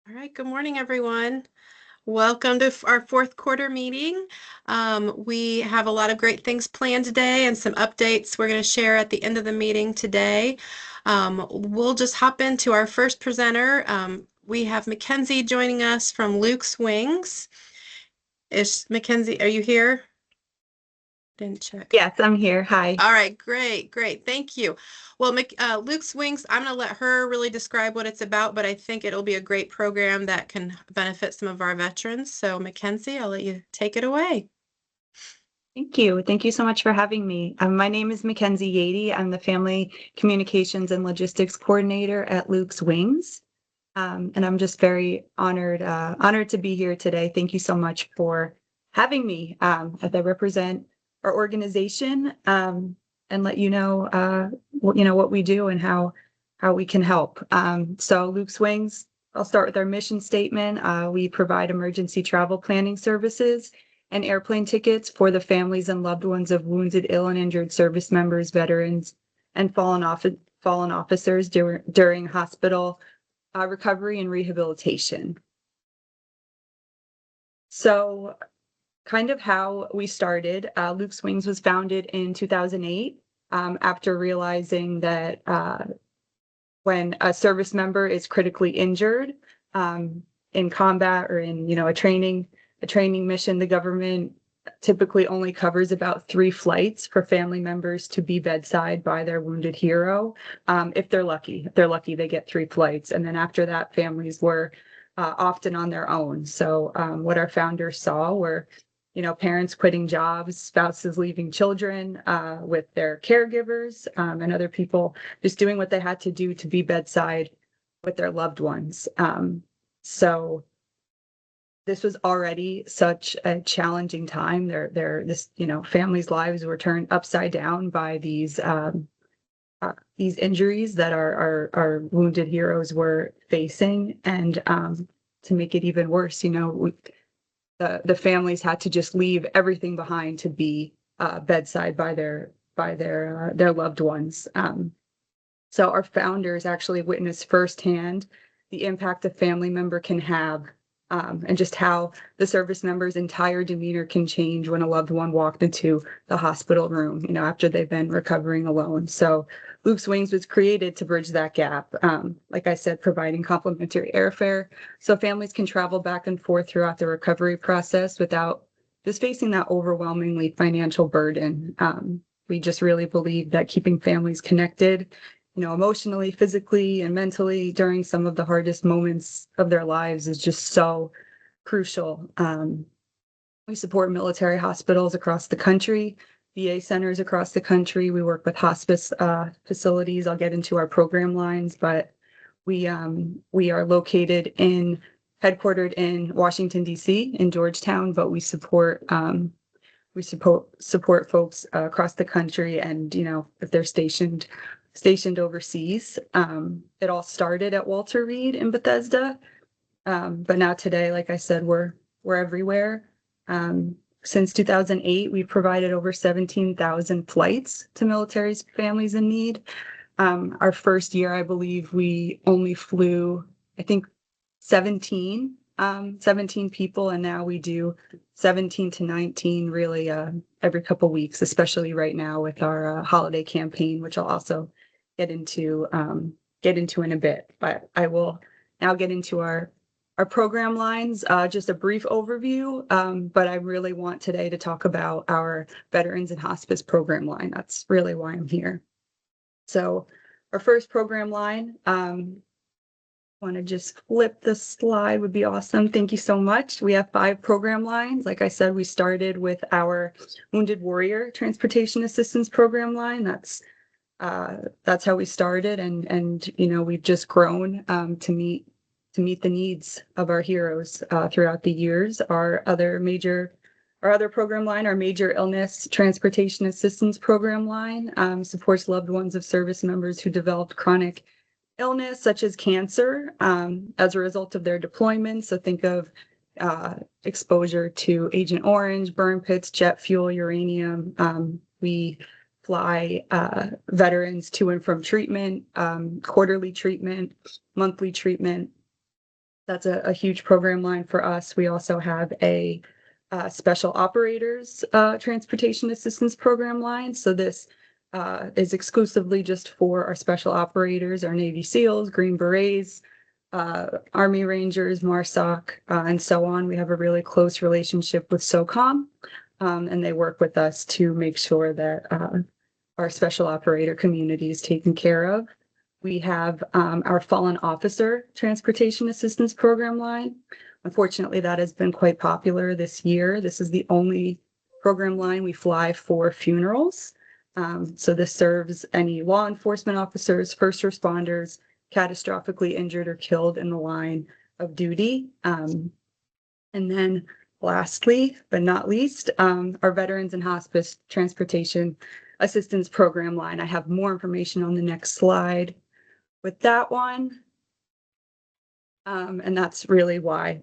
All right, good morning, everyone. Welcome to our fourth quarter meeting. We have a lot of great things planned today and some updates we're going to share at the end of the meeting today. We'll just hop into our first presenter. We have Mackenzie joining us from Luke's Wings. Mackenzie, are you here? Didn't check. Yes, I'm here. Hi. All right, great. Thank you. Well, Luke's Wings, I'm going to let her really describe what it's about, but I think it'll be a great program that can benefit some of our veterans. So, Mackenzie, I'll let you take it away. Thank you. Thank you so much for having me. My name is Mackenzie Yady. I'm the Family Communications and Logistics Coordinator at Luke's Wings. And I'm just very honored to be here today. Thank you so much for having me as I represent our organization and let you know, what we do and how we can help. So Luke's Wings, I'll start with our mission statement. We provide emergency travel planning services and airplane tickets for the families and loved ones of wounded, ill, and injured service members, veterans, and fallen officers during hospital recovery and rehabilitation. So kind of how we started, Luke's Wings was founded in 2008 after realizing that when a service member is critically injured in combat or in a training mission, the government typically only covers about 3 flights for family members to be bedside by their wounded hero. If they're lucky, they get 3 flights. And then after that, families were often on their own. So what our founders saw were, parents quitting jobs, spouses leaving children with their caregivers, and other people just doing what they had to do to be bedside with their loved ones. So this was already such a challenging time. Families' lives were turned upside down by these injuries that our wounded heroes were facing. And to make it even worse, the families had to just leave everything behind to be bedside by their loved ones. So our founders actually witnessed firsthand the impact a family member can have, and just how the service member's entire demeanor can change when a loved one walked into the hospital room, after they've been recovering alone. So Luke's Wings was created to bridge that gap. Like I said, providing complimentary airfare so families can travel back and forth throughout the recovery process without just facing that overwhelmingly financial burden. We just really believe that keeping families connected, emotionally, physically, and mentally during some of the hardest moments of their lives is just so crucial. We support military hospitals across the country, VA centers across the country. We work with hospice facilities. I'll get into our program lines, but we are headquartered in Washington, D.C., in Georgetown, but we support folks across the country, and if they're stationed overseas. It all started at Walter Reed in Bethesda, but now today, like I said, we're everywhere. Since 2008, we've provided over 17,000 flights to military families in need. Our first year, I believe we only flew, I think, 17 people, and now we do 17 to 19 really every couple weeks, especially right now with our holiday campaign, which I'll also get into in a bit. But I will now get into our program lines, just a brief overview, but I really want today to talk about our Veterans and Hospice program line. That's really why I'm here. So our first program line, want to just flip the slide would be awesome. Thank you so much. We have 5 program lines. Like I said, we started with our Wounded Warrior Transportation Assistance program line. That's how we started, and we've just grown to meet the needs of our heroes throughout the years. Our other program line, our Major Illness Transportation Assistance program line, supports loved ones of service members who developed chronic illness such as cancer as a result of their deployment. So think of exposure to Agent Orange, burn pits, jet fuel, uranium. We fly veterans to and from treatment, quarterly treatment, monthly treatment. That's a huge program line for us. We also have a special operators transportation assistance program line. So this is exclusively just for our special operators, our Navy SEALs, Green Berets, Army Rangers, MARSOC, and so on. We have a really close relationship with SOCOM, and they work with us to make sure that our special operator community is taken care of. We have our fallen officer transportation assistance program line. Unfortunately, that has been quite popular this year. This is the only program line we fly for funerals. So this serves any law enforcement officers, first responders, catastrophically injured or killed in the line of duty. And then lastly, but not least, our Veterans and Hospice Transportation Assistance Program line. I have more information on the next slide with that one. And that's really why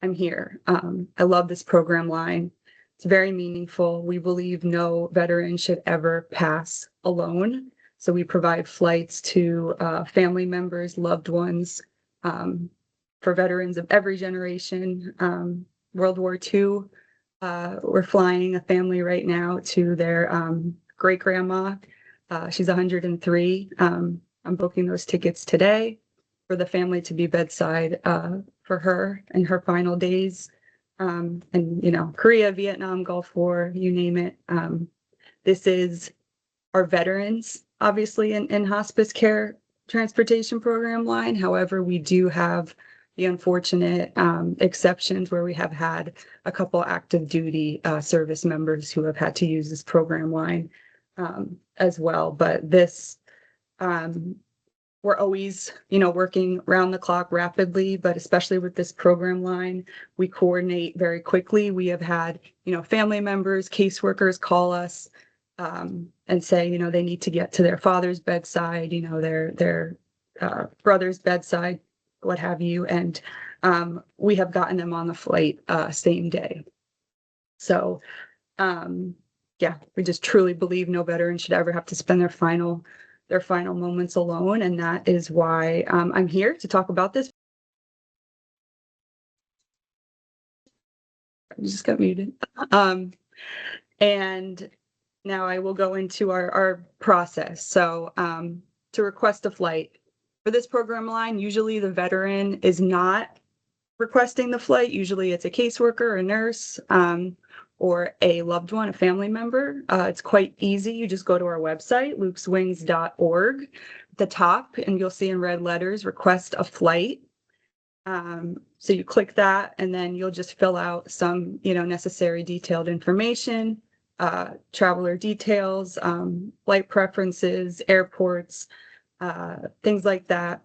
I'm here. I love this program line. It's very meaningful. We believe no veteran should ever pass alone. So we provide flights to family members, loved ones, for veterans of every generation. World War II, we're flying a family right now to their great grandma. She's 103. I'm booking those tickets today for the family to be bedside for her in her final days. And, you know, Korea, Vietnam, Gulf War, you name it. This is our veterans, obviously, in hospice care transportation program line. However, we do have the unfortunate exceptions where we have had a couple active duty service members who have had to use this program line as well. But this, we're always, you know, working round the clock rapidly, but especially with this program line, we coordinate very quickly. We have had, you know, family members, caseworkers call us and say, you know, they need to get to their father's bedside, you know, their brother's bedside, what have you. And we have gotten them on the flight same day. So, yeah, we just truly believe no veteran should ever have to spend their final moments alone. And that is why I'm here to talk about this. I just got muted. And now I will go into our process. So to request a flight for this program line, usually the veteran is not requesting the flight. Usually it's a caseworker, a nurse, or a loved one, a family member. It's quite easy. You just go to our website, lukeswings.org, at the top, and you'll see in red letters, request a flight. So you click that, and then you'll just fill out some, you know, necessary detailed information, traveler details, flight preferences, airports, things like that.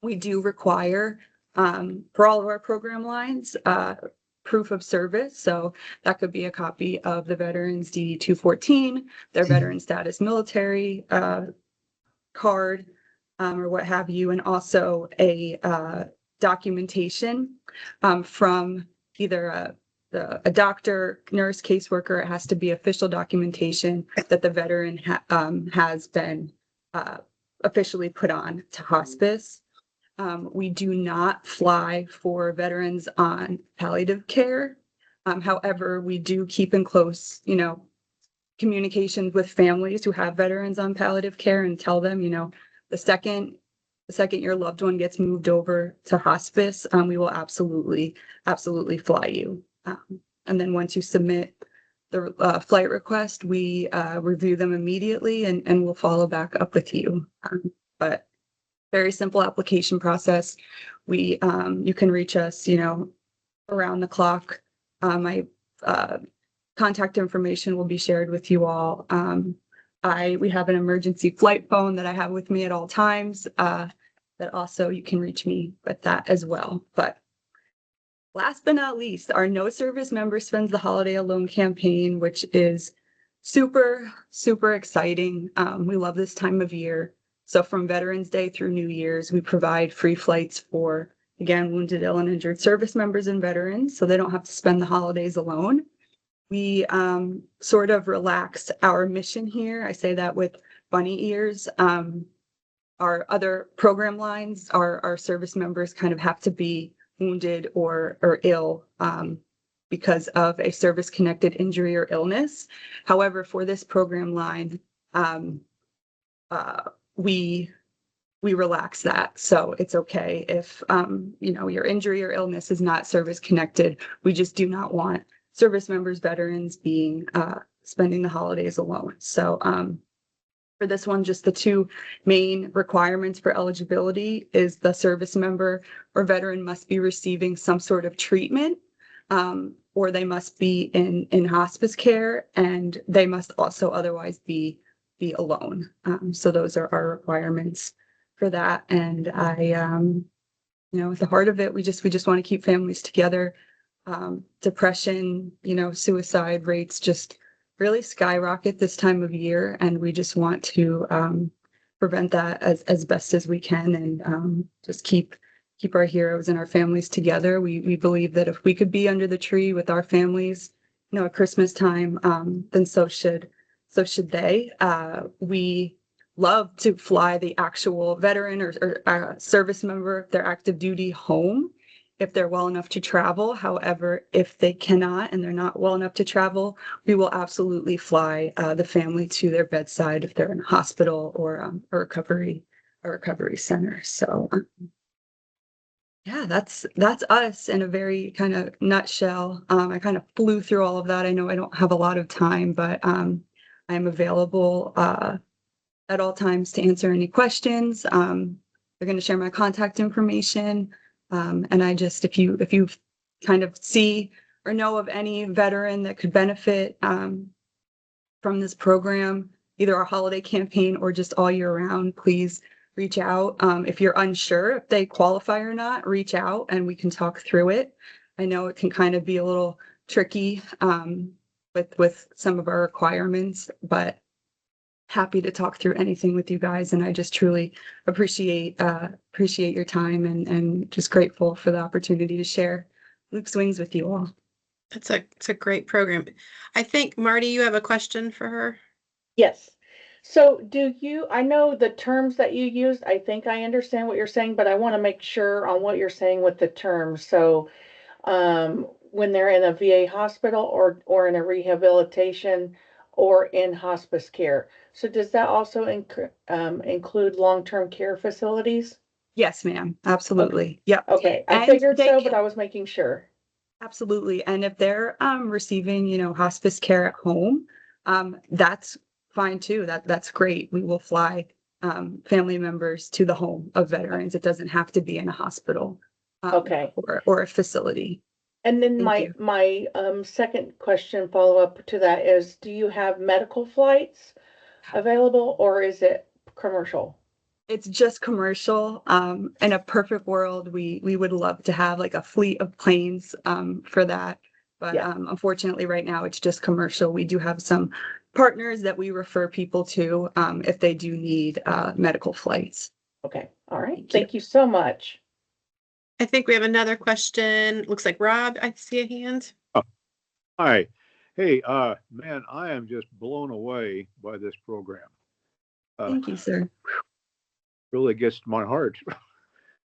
We do require, for all of our program lines, proof of service. So that could be a copy of the veteran's DD-214, their veteran status military card, or what have you, and also a documentation from either a doctor, nurse, caseworker. It has to be official documentation that the veteran has been officially put on to hospice. We do not fly for veterans on palliative care. However, we do keep in close, you know, communications with families who have veterans on palliative care and tell them, you know, the second your loved one gets moved over to hospice, we will absolutely fly you. And then once you submit the flight request, we review them immediately and we'll follow back up with you. But very simple application process. You can reach us, you know, around the clock. My contact information will be shared with you all. We have an emergency flight phone that I have with me at all times. That also you can reach me with that as well. But last but not least, our No Service Member Spends the Holiday Alone campaign, which is super, super exciting. We love this time of year. So from Veterans Day through New Year's, we provide free flights for, again, wounded, ill, and injured service members and veterans, so they don't have to spend the holidays alone. We sort of relax our mission here. I say that with bunny ears. Our other program lines, our service members kind of have to be wounded or ill because of a service-connected injury or illness. However, for this program line, um, we relax that. So it's okay if, your injury or illness is not service connected. We just do not want service members, veterans being, spending the holidays alone. So, for this one, just the two main requirements for eligibility is the service member or veteran must be receiving some sort of treatment, or they must be in hospice care, and they must also otherwise be alone. So those are our requirements for that. And at the heart of it, we just want to keep families together. Depression, suicide rates just really skyrocket this time of year, and we just want to prevent that as best as we can, and just keep our heroes and our families together. We believe that if we could be under the tree with our families, at Christmas time, then so should they. We love to fly the actual veteran or service member, their active duty, home if they're well enough to travel. However, if they cannot and they're not well enough to travel, we will absolutely fly the family to their bedside if they're in a hospital or a recovery center. So yeah, that's us in a very kind of nutshell. I kind of flew through all of that. I know I don't have a lot of time, but I'm available at all times to answer any questions. They're going to share my contact information. And if you kind of see or know of any veteran that could benefit from this program, either our holiday campaign or just all year round, please reach out. If you're unsure if they qualify or not, reach out and we can talk through it. I know it can kind of be a little tricky with some of our requirements, but happy to talk through anything with you guys. And I just truly appreciate your time and just grateful for the opportunity to share Luke's Wings with you all. It's a great program. I think, Marty, you have a question for her? Yes. So I know the terms that you used, I think I understand what you're saying, but I want to make sure on what you're saying with the terms. So, when they're in a VA hospital or in a rehabilitation or in hospice care. So does that also include long-term care facilities? Yes, ma'am. Okay. Absolutely. Yep. Okay. I And figured they so, but can, I was making sure. absolutely. And if they're receiving, hospice care at home, that's fine too. That's great. We will fly family members to the home of veterans. It doesn't have to be in a hospital Okay. or a facility. And then Thank you. my second question follow up to that is, do you have medical flights available or is it commercial? It's just commercial. In a perfect world, we would love to have like a fleet of planes for that. But Yeah. Unfortunately, right now it's just commercial. We do have some partners that we refer people to if they do need medical flights. Okay. All right. Thank you. Thank you so much. I think we have another question. Looks like Rob, I see a hand. Oh, hi. Hey, man, I am just blown away by this program. Thank you, sir. Really gets to my heart.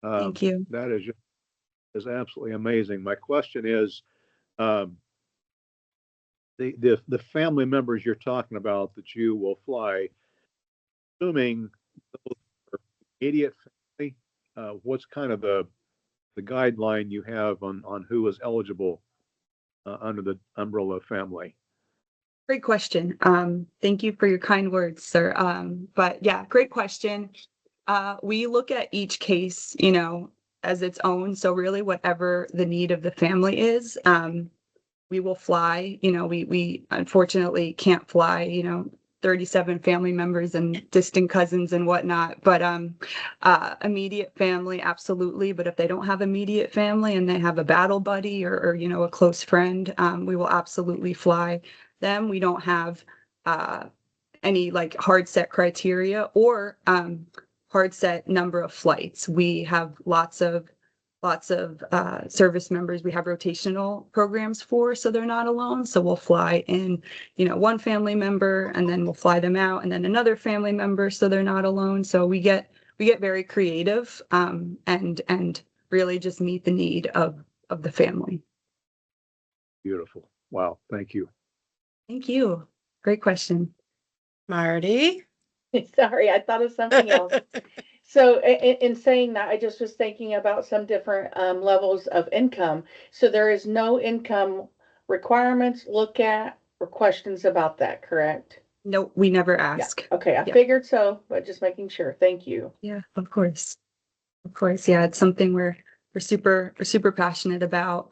Thank you. That is absolutely amazing. My question is, um, the family members you're talking about that you will fly, assuming those are immediate family, what's kind of the guideline you have on who is eligible under the umbrella of family? Great question. Thank you for your kind words, sir. But yeah, great question. We look at each case, as its own. So really whatever the need of the family is, we will fly. We unfortunately can't fly, 37 family members and distant cousins and whatnot, but immediate family, absolutely. But if they don't have immediate family and they have a battle buddy or a close friend, we will absolutely fly them. We don't have any like hard set criteria or hard set number of flights. We have lots of service members we have rotational programs for, so they're not alone. So we'll fly in, one family member and then we'll fly them out and then another family member so they're not alone. So we get very creative and really just meet the need of the family. Beautiful. Wow. Thank you. Thank you. Great question. Marty? Sorry, I thought of something else. So in saying that, I just was thinking about some different levels of income. So there is no income requirements, look at, or questions about that, correct? No, we never Yeah. ask. Okay, I Yeah. figured so, but just making sure. Thank you. Yeah, of course. Of course. Yeah, it's something we're super passionate about.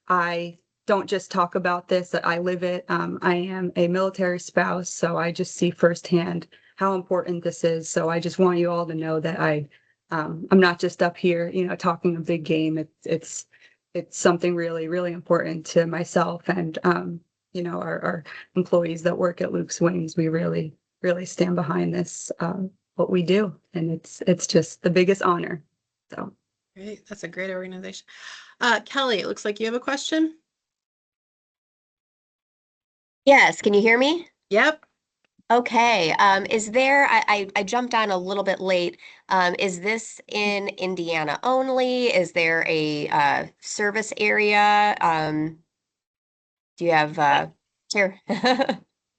I don't just talk about this, I live it. I am a military spouse, so I just see firsthand how important this is. So I just want you all to know that I'm not just up here, talking a big game. It's something really, really important to myself and our employees that work at Luke's Wings. We really, really stand behind this. What we do, and it's just the biggest honor. So Great. That's a great organization. Kelly, it looks like you have a question. Yes, can you hear me? Yep. Okay. Is there, I jumped on a little bit late. Is this in Indiana only? Is there a service area? Do you have here?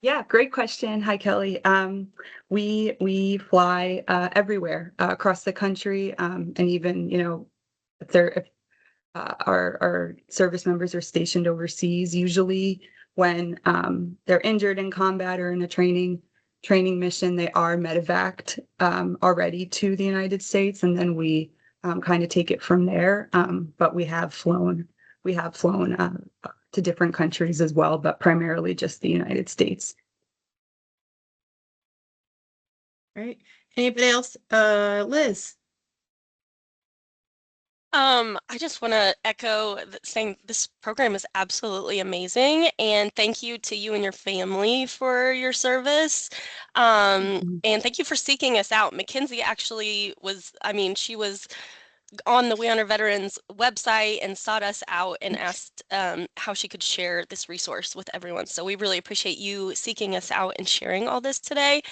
yeah, great question. Hi, Kelly. We fly everywhere across the country, and even if our service members are stationed overseas, usually when they're injured in combat or in a training mission, they are medevaced already to the United States, and then we kind of take it from there. But we have flown to different countries as well, but primarily just the United States. Right. Anybody else? Liz. I just want to echo saying this program is absolutely amazing, and thank you to you and your family for your service. And thank you for seeking us out. Mackenzie actually was, I mean, she was on the We Honor Veterans website and sought us out and asked how she could share this resource with everyone. So we really appreciate you seeking us out and sharing all this today.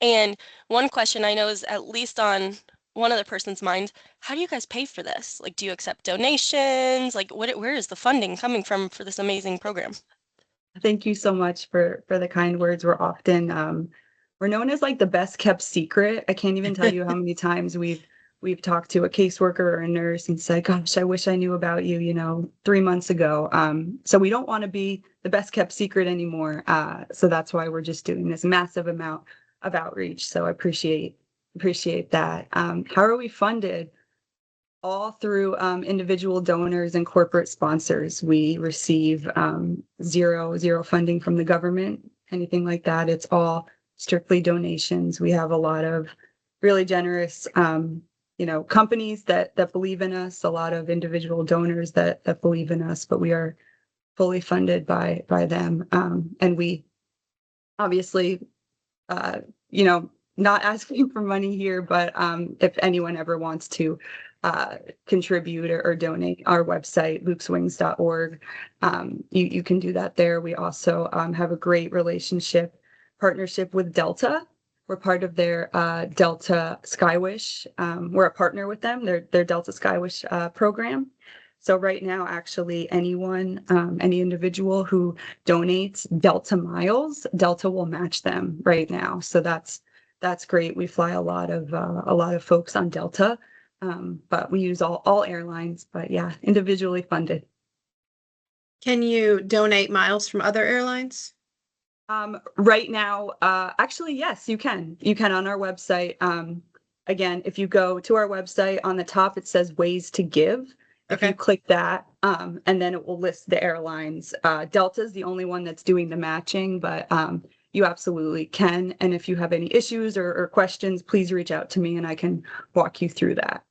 And one question I know is at least on one other person's mind, how do you guys pay for this? Like, do you accept donations? Like, where is the funding coming from for this amazing program? Thank you so much for the kind words. We're known as like the best kept secret. I can't even tell you how many times we've talked to a caseworker or a nurse and said, "Gosh, I wish I knew about you, 3 months ago." So we don't want to be the best kept secret anymore. So that's why we're just doing this massive amount of outreach. So I appreciate that. How are we funded? All through individual donors and corporate sponsors. We receive zero funding from the government, anything like that. It's all strictly donations. We have a lot of really generous, companies that believe in us, a lot of individual donors that believe in us, but we are fully funded by them. And we obviously, not asking for money here, but if anyone ever wants to contribute or donate, our website, lukeswings.org, you can do that there. We also have a great partnership with Delta. We're part of their Delta Skywish. We're a partner with them, their Delta Skywish program. So right now, actually, any individual who donates Delta miles, Delta will match them right now. So that's great. We fly a lot of folks on Delta, but we use all airlines. But yeah, individually funded. Can you donate miles from other airlines? Right now, actually, yes, you can. You can on our website. Again, if you go to our website, on the top it says ways to give. If you click that, and then it will list the airlines. Delta is the only one that's doing the matching, but you absolutely can. And if you have any issues or questions, please reach out to me and I can walk you through that.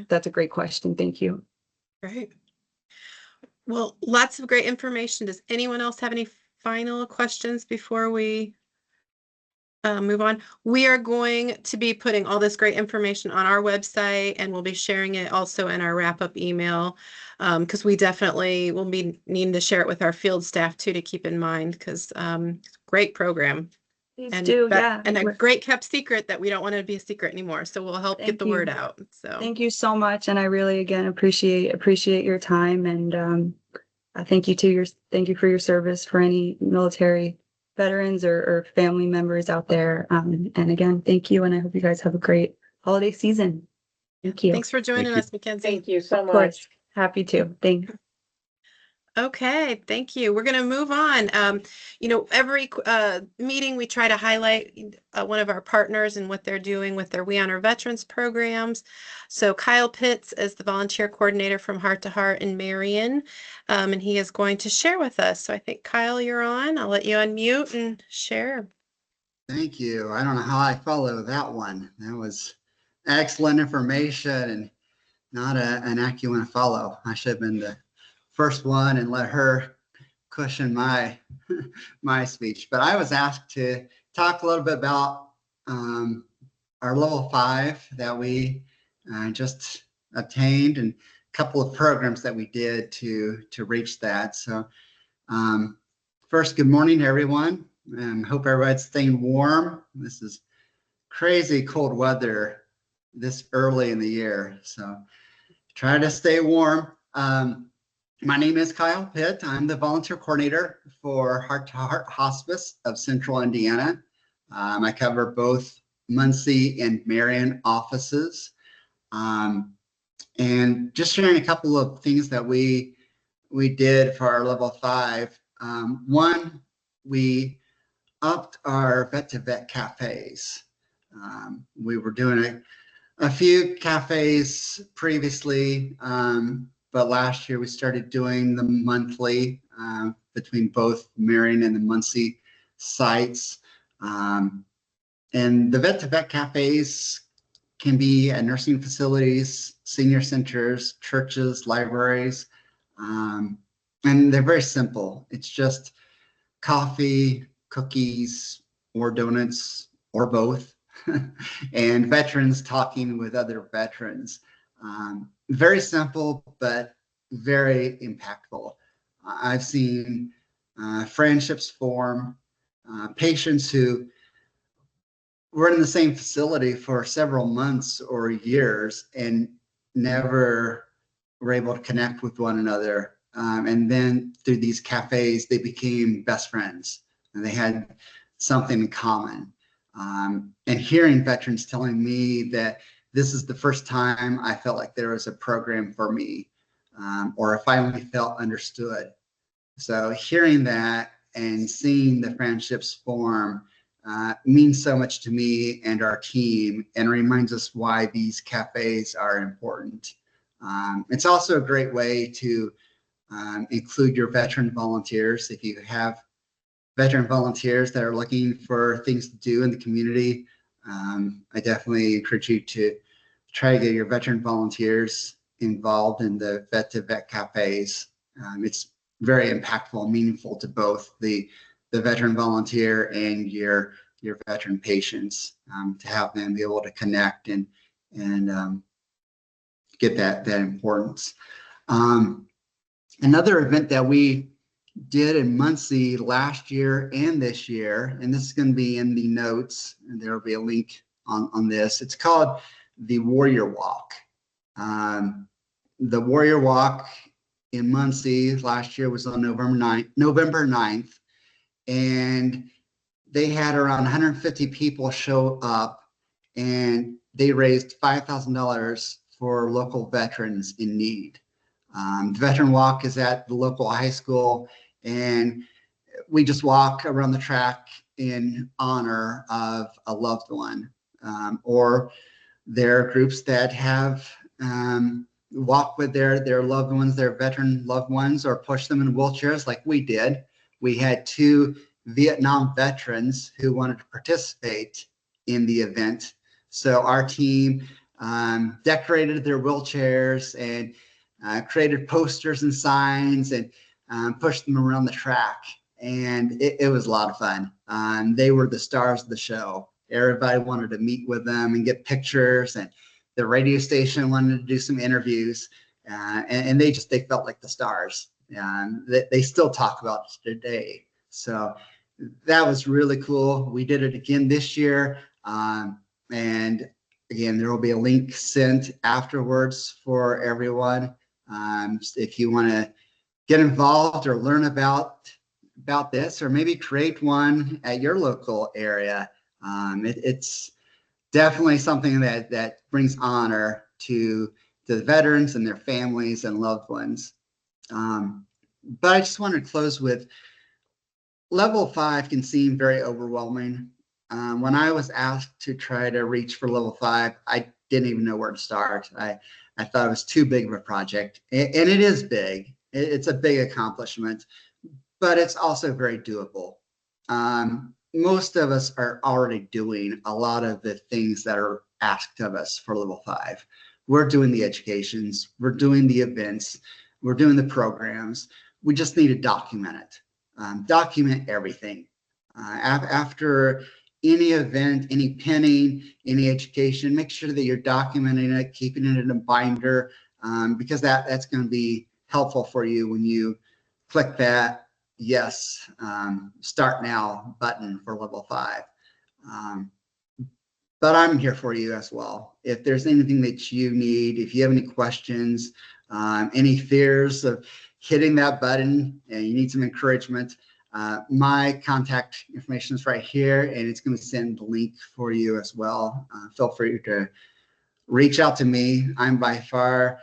That's a great question. Thank you. Great. Well, lots of great information. Does anyone else have any final questions before we move on? We are going to be putting all this great information on our website, and we'll be sharing it also in our wrap-up email, because we definitely will be needing to share it with our field staff too, to keep in mind, because great program. Please And do. that, Yeah. and a great kept secret that we don't want it to be a secret anymore. So we'll help get Thank the you. word out. So Thank you so much. And I really, again, appreciate your time. And I thank you thank you for your service for any military veterans or family members out there. And again, thank you. And I hope you guys have a great holiday season. Thank you. thanks for joining Thank you. us, Mackenzie. Thank you so Of course. much. Happy to. Thanks. Okay, thank you. We're going to move on. Every meeting we try to highlight one of our partners and what they're doing with their We Honor Veterans programs. So Kyle Pitts is the volunteer coordinator from Heart to Heart in Marion, and he is going to share with us. So I think, Kyle, you're on. I'll let you unmute and share. Thank you. I don't know how I follow that one. That was excellent information and not an act you want to follow. I should have been the first one and let her cushion my my speech. But I was asked to talk a little bit about our level 5 that we just obtained and a couple of programs that we did to reach that. So first, good morning, everyone, and hope everybody's staying warm. This is crazy cold weather this early in the year, so try to stay warm. My name is Kyle Pitt. I'm the volunteer coordinator for Heart to Heart Hospice of Central Indiana. I cover both Muncie and Marion offices. And just sharing a couple of things that we did for our level 5. One, we upped our vet-to-vet cafes. We were doing a few cafes previously, but last year we started doing them monthly between both Marion and the Muncie sites. And the vet-to-vet cafes can be at nursing facilities, senior centers, churches, libraries, and they're very simple. It's just coffee, cookies, or donuts, or both, and veterans talking with other veterans. Very simple, but very impactful. I've seen friendships form, patients who were in the same facility for several months or years and never were able to connect with one another. And then through these cafes, they became best friends and they had something in common. And hearing veterans telling me that this is the first time I felt like there was a program for me, or I finally felt understood. So hearing that and seeing the friendships form means so much to me and our team, and reminds us why these cafes are important. It's also a great way to include your veteran volunteers. If you have veteran volunteers that are looking for things to do in the community, I definitely encourage you to try to get your veteran volunteers involved in the vet-to-vet cafes. It's very impactful and meaningful to both the veteran volunteer and your veteran patients, to have them be able to connect and get that importance. Another event that we did in Muncie last year and this year, and this is going to be in the notes, and there will be a link on this. It's called the Warrior Walk. The Warrior Walk in Muncie last year was on November 9th, and they had around 150 people show up, and they raised $5,000 for local veterans in need. The Veteran Walk is at the local high school, and we just walk around the track in honor of a loved one. Or there are groups that have walk with their loved ones, their veteran loved ones, or push them in wheelchairs like we did. We had 2 Vietnam veterans who wanted to participate in the event. So our team decorated their wheelchairs and created posters and signs and pushed them around the track. And it was a lot of fun. They were the stars of the show. Everybody wanted to meet with them and get pictures, and the radio station wanted to do some interviews, and they felt like the stars. They still talk about it today. So that was really cool. We did it again this year. And again, there will be a link sent afterwards for everyone. If you want to get involved or learn about this, or maybe create one at your local area. It's definitely something that brings honor to the veterans and their families and loved ones. But I just want to close with level 5 can seem very overwhelming. When I was asked to try to reach for level 5, I didn't even know where to start. I thought it was too big of a project, and it is big. It's a big accomplishment, but it's also very doable. Most of us are already doing a lot of the things that are asked of us for level 5. We're doing the educations, we're doing the events, we're doing the programs. We just need to document it. Document everything. After any event, any pinning, any education, make sure that you're documenting it, keeping it in a binder, because that's going to be helpful for you when you click that yes, start now button for level 5. But I'm here for you as well. If there's anything that you need, if you have any questions, any fears of hitting that button and you need some encouragement, my contact information is right here, and it's going to send the link for you as well. Feel free to reach out to me. I'm by far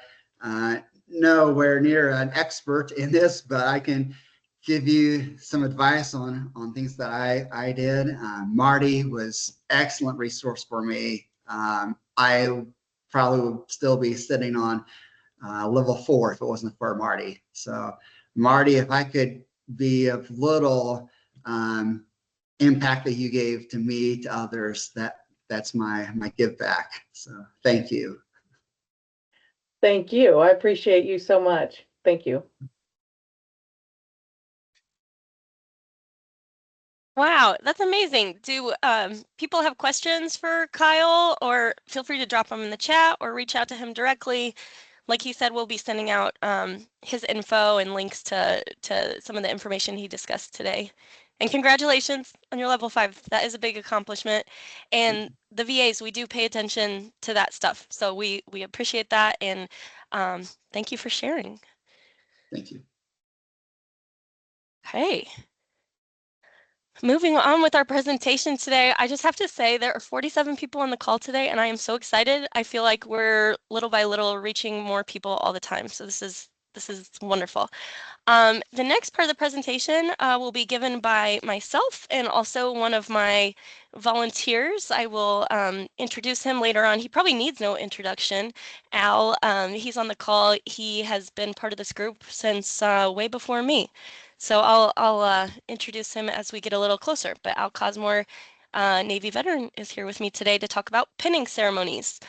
nowhere near an expert in this, but I can give you some advice on things that I did. Marty was excellent resource for me. I probably would still be sitting on level 4 if it wasn't for Marty. So Marty, if I could be of little impact that you gave to me, to others, that's my give back. So thank you. Thank you. I appreciate you so much. Thank you. Wow, that's amazing. Do people have questions for Kyle, or feel free to drop them in the chat or reach out to him directly. Like he said, we'll be sending out his info and links to some of the information he discussed today. And congratulations on your level 5. That is a big accomplishment. And the VAs, we do pay attention to that stuff. So we appreciate that. And thank you for sharing. Thank you. Okay. Moving on with our presentation today, I just have to say there are 47 people on the call today, and I am so excited. I feel like we're little by little reaching more people all the time. So this is wonderful. The next part of the presentation will be given by myself and also one of my volunteers. I will introduce him later on. He probably needs no introduction. Al, he's on the call. He has been part of this group since way before me. So I'll introduce him as we get a little closer. But Al Cosmore, Navy veteran, is here with me today to talk about pinning ceremonies.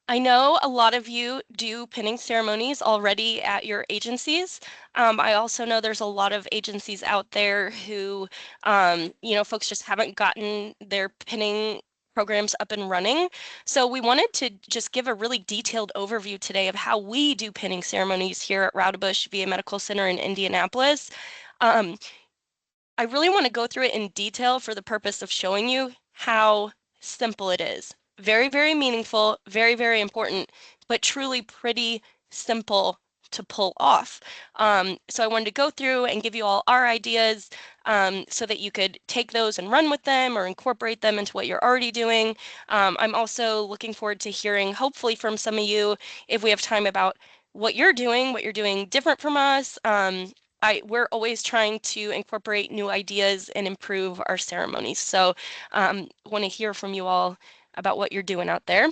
I know a lot of you do pinning ceremonies already at your agencies. I also know there's a lot of agencies out there who, folks just haven't gotten their pinning programs up and running. So we wanted to just give a really detailed overview today of how we do pinning ceremonies here at Rowdebush VA Medical Center in Indianapolis. I really want to go through it in detail for the purpose of showing you how simple it is. Very, very meaningful, very, very important, but truly pretty simple to pull off. So I wanted to go through and give you all our ideas so that you could take those and run with them or incorporate them into what you're already doing. I'm also looking forward to hearing, hopefully from some of you, if we have time, about what you're doing different from us. We're always trying to incorporate new ideas and improve our ceremonies. So want to hear from you all about what you're doing out there.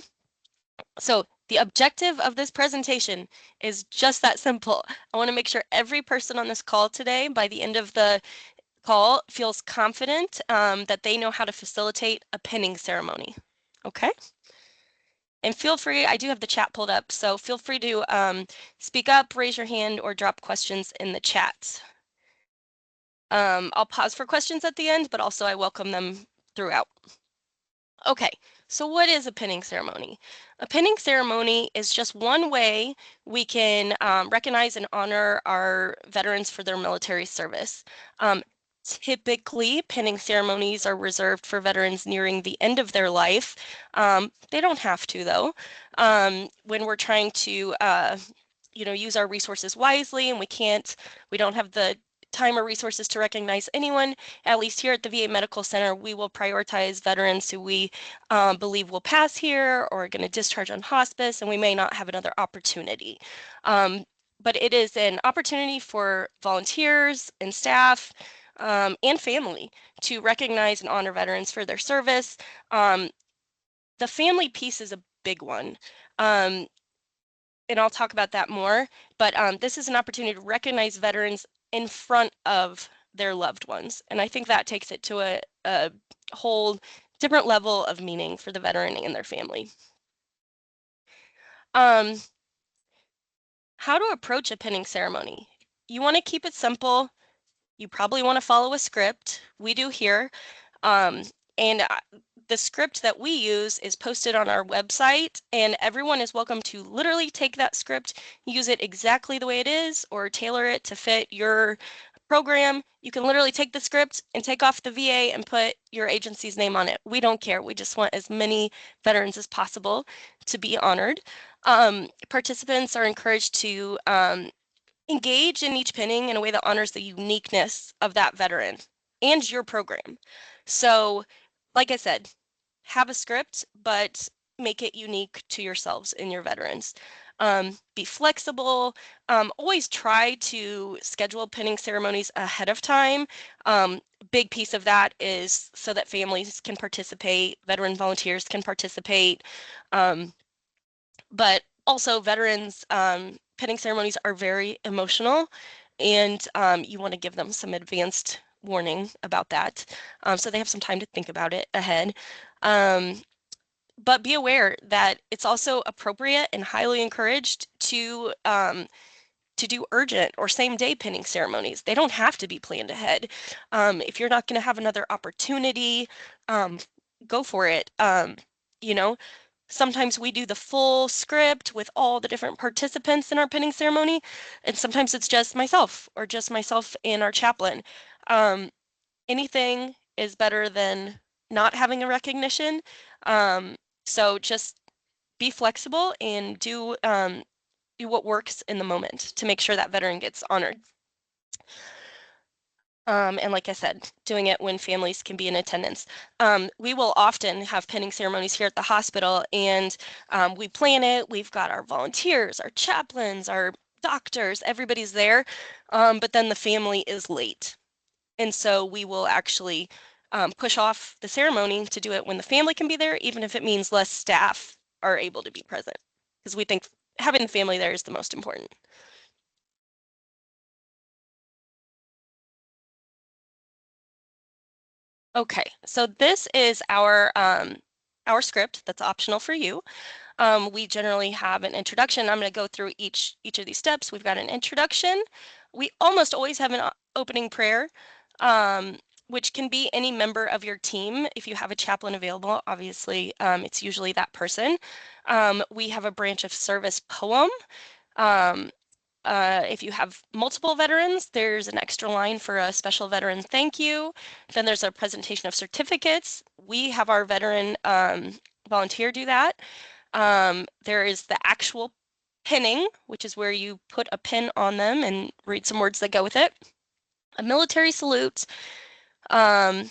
So the objective of this presentation is just that simple. I want to make sure every person on this call today, by the end of the call, feels confident that they know how to facilitate a pinning ceremony. Okay? And feel free, I do have the chat pulled up, so feel free to speak up, raise your hand, or drop questions in the chat. I'll pause for questions at the end, but also I welcome them throughout. Okay, So what is a pinning ceremony? A pinning ceremony is just one way we can recognize and honor our veterans for their military service. Typically, pinning ceremonies are reserved for veterans nearing the end of their life. They don't have to, though. When we're trying to use our resources wisely and we don't have the time or resources to recognize anyone, at least here at the VA Medical Center, we will prioritize veterans who we believe will pass here or are going to discharge on hospice, and we may not have another opportunity. But it is an opportunity for volunteers and staff and family to recognize and honor veterans for their service. The family piece is a big one. And I'll talk about that more, but this is an opportunity to recognize veterans in front of their loved ones. And I think that takes it to a whole different level of meaning for the veteran and their family. How to approach a pinning ceremony. You want to keep it simple. You probably want to follow a script. We do here. And the script that we use is posted on our website, and everyone is welcome to literally take that script, use it exactly the way it is, or tailor it to fit your program. You can literally take the script and take off the VA and put your agency's name on it. We don't care. We just want as many veterans as possible to be honored. Participants are encouraged to engage in each pinning in a way that honors the uniqueness of that veteran and your program. So, like I said, have a script, but make it unique to yourselves and your veterans. Be flexible. Always try to schedule pinning ceremonies ahead of time. Big piece of that is so that families can participate, veteran volunteers can participate. But also veterans pinning ceremonies are very emotional, and you want to give them some advanced warning about that, so they have some time to think about it ahead. But be aware that it's also appropriate and highly encouraged to do urgent or same day pinning ceremonies. They don't have to be planned ahead. If you're not going to have another opportunity, go for it. You know, sometimes we do the full script with all the different participants in our pinning ceremony, and sometimes it's just myself or just myself and our chaplain. Anything is better than not having a recognition. So just be flexible and do what works in the moment to make sure that veteran gets honored. And like I said, doing it when families can be in attendance. We will often have pinning ceremonies here at the hospital, and we plan it. We've got our volunteers, our chaplains, our doctors, everybody's there, but then the family is late. And so we will actually push off the ceremony to do it when the family can be there, even if it means less staff are able to be present, because we think having the family there is the most important. Okay, so this is our script that's optional for you. We generally have an introduction. I'm going to go through each of these steps. We've got an introduction. We almost always have an opening prayer, which can be any member of your team. If you have a chaplain available, obviously it's usually that person. We have a branch of service poem. If you have multiple veterans, there's an extra line for a special veteran thank you. Then there's a presentation of certificates. We have our veteran volunteer do that. There is the actual pinning, which is where you put a pin on them and read some words that go with it. A military salute. Oh,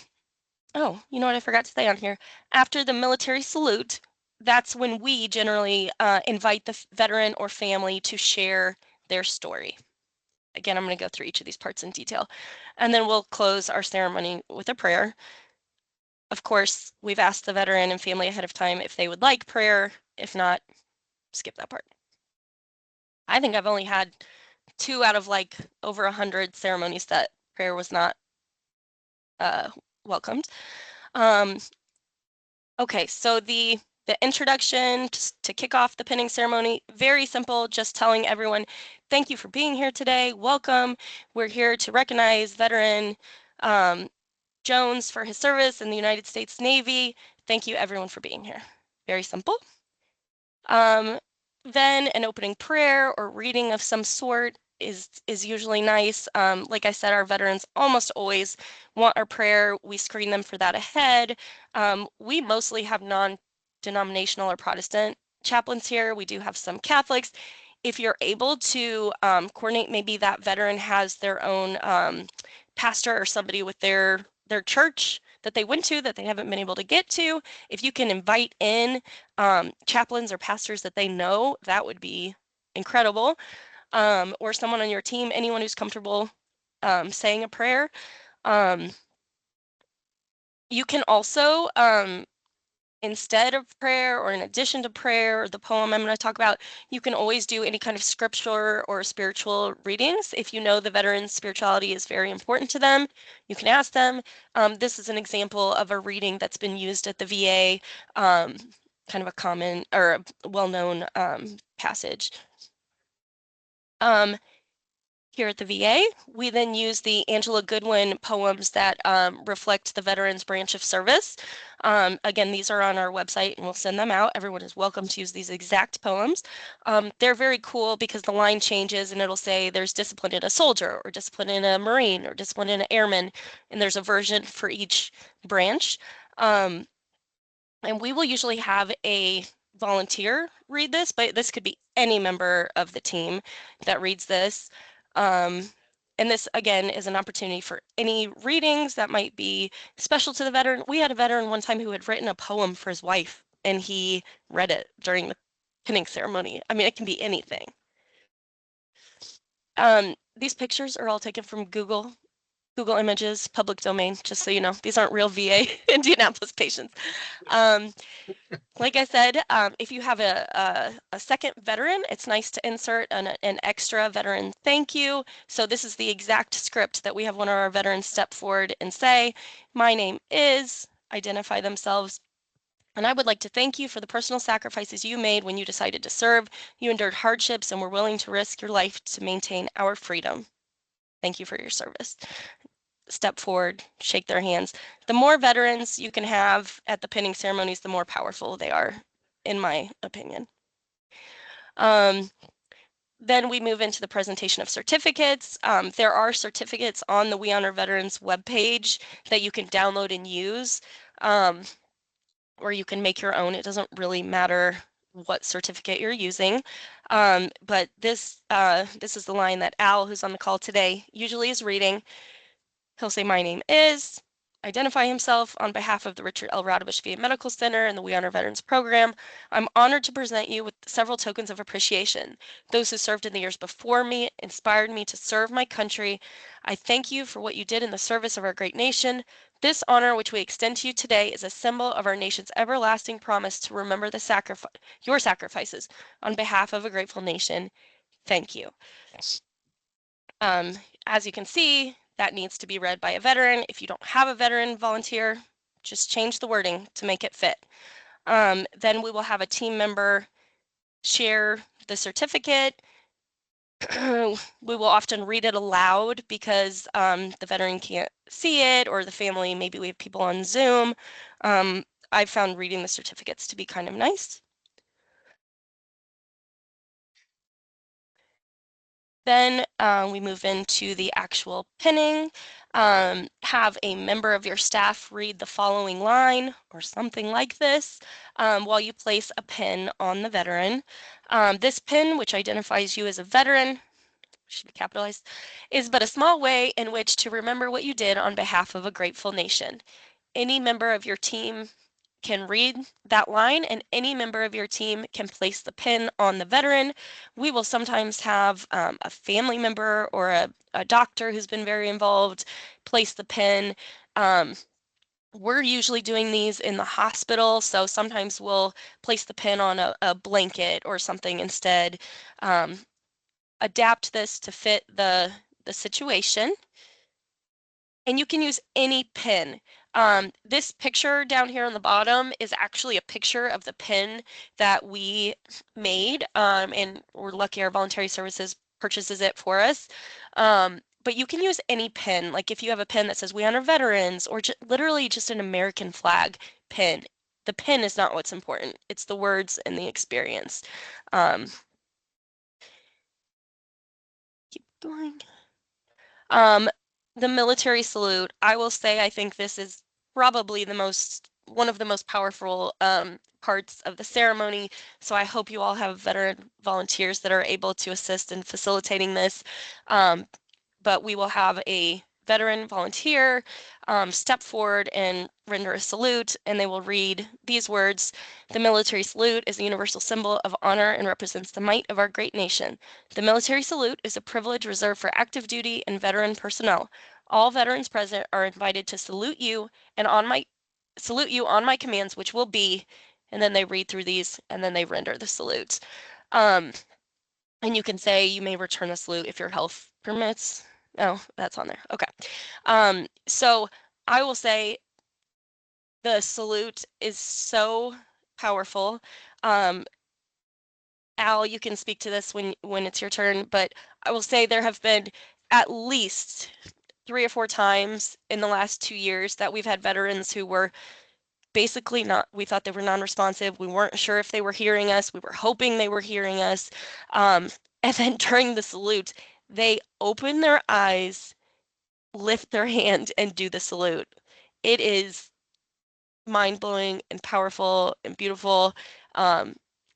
you know what I forgot to say on here? After the military salute, that's when we generally invite the veteran or family to share their story. Again, I'm going to go through each of these parts in detail. And then we'll close our ceremony with a prayer. Of course, we've asked the veteran and family ahead of time if they would like prayer. If not, skip that part. I think I've only had 2 out of like over 100 ceremonies that prayer was not welcomed. Okay, so the introduction to kick off the pinning ceremony, very simple, just telling everyone, thank you for being here today, welcome. We're here to recognize veteran Jones for his service in the United States Navy. Thank you everyone for being here. Very simple. Then an opening prayer or reading of some sort is usually nice. Like I said, our veterans almost always want our prayer. We screen them for that ahead. We mostly have non-denominational or Protestant chaplains here. We do have some Catholics. If you're able to coordinate, maybe that veteran has their own pastor or somebody with their church that they went to that they haven't been able to get to. If you can invite in chaplains or pastors that they know, that would be incredible. Or someone on your team, anyone who's comfortable saying a prayer. You can also, instead of prayer or in addition to prayer or the poem I'm going to talk about, you can always do any kind of scripture or spiritual readings. If you know the veteran's spirituality is very important to them, you can ask them. This is an example of a reading that's been used at the VA, kind of a common or a well-known passage. Here at the VA, we then use the Angela Goodwin poems that reflect the Veterans Branch of Service. Again, these are on our website and we'll send them out. Everyone is welcome to use these exact poems. They're very cool because the line changes and it'll say there's discipline in a soldier or discipline in a Marine or discipline in an airman, and there's a version for each branch. And we will usually have a volunteer read this, but this could be any member of the team that reads this. And this, again, is an opportunity for any readings that might be special to the veteran. We had a veteran one time who had written a poem for his wife, and he read it during the pinning ceremony. I mean, it can be anything. These pictures are all taken from Google Images, public domain, just so you know. These aren't real VA Indianapolis patients. Like I said, if you have a second veteran, it's nice to insert an extra veteran thank you. So this is the exact script that we have one of our veterans step forward and say, my name is, identify themselves, and I would like to thank you for the personal sacrifices you made when you decided to serve. You endured hardships and were willing to risk your life to maintain our freedom. Thank you for your service. Step forward, shake their hands. The more veterans you can have at the pinning ceremonies, the more powerful they are, in my opinion. Then we move into the presentation of certificates. There are certificates on the We Honor Veterans webpage that you can download and use, or you can make your own. It doesn't really matter what certificate you're using. But this is the line that Al, who's on the call today, usually is reading. He'll say, my name is, identify himself on behalf of the Richard L. Radovish VA Medical Center and the We Honor Veterans program. I'm honored to present you with several tokens of appreciation. Those who served in the years before me inspired me to serve my country. I thank you for what you did in the service of our great nation. This honor, which we extend to you today, is a symbol of our nation's everlasting promise to remember your sacrifices on behalf of a grateful nation. Thank you. As you can see, that needs to be read by a veteran. If you don't have a veteran volunteer, just change the wording to make it fit. Then we will have a team member share the certificate. We will often read it aloud because the veteran can't see it, or the family, maybe we have people on Zoom. I've found reading the certificates to be kind of nice. Then we move into the actual pinning. Have a member of your staff read the following line or something like this while you place a pin on the veteran. This pin, which identifies you as a veteran, should be capitalized, is but a small way in which to remember what you did on behalf of a grateful nation. Any member of your team can read that line, and any member of your team can place the pin on the veteran. We will sometimes have a family member or a doctor who's been very involved place the pin. We're usually doing these in the hospital, so sometimes we'll place the pin on a blanket or something instead. Adapt this to fit the situation. And you can use any pin. This picture down here on the bottom is actually a picture of the pin that we made, and we're lucky our voluntary services purchases it for us. But you can use any pin, like if you have a pin that says We Honor Veterans, or literally just an American flag pin, the pen is not what's important. It's the words and the experience. Keep going. The military salute, I will say, I think this is probably one of the most powerful parts of the ceremony. So I hope you all have veteran volunteers that are able to assist in facilitating this. But we will have a veteran volunteer step forward and render a salute, and they will read these words. The military salute is a universal symbol of honor and represents the might of our great nation. The military salute is a privilege reserved for active duty and veteran personnel. All veterans present are invited to salute you on my commands, which will be, and then they read through these and then they render the salute. And you can say you may return the salute if your health permits. Oh, that's on there. Okay. So I will say the salute is so powerful. Al, you can speak to this when it's your turn, but I will say there have been at least 3 or 4 times in the last 2 years that we've had veterans who were basically we thought they were non-responsive. We weren't sure if they were hearing us. We were hoping they were hearing us. And then during the salute, they open their eyes, lift their hand, and do the salute. It is mind-blowing and powerful and beautiful.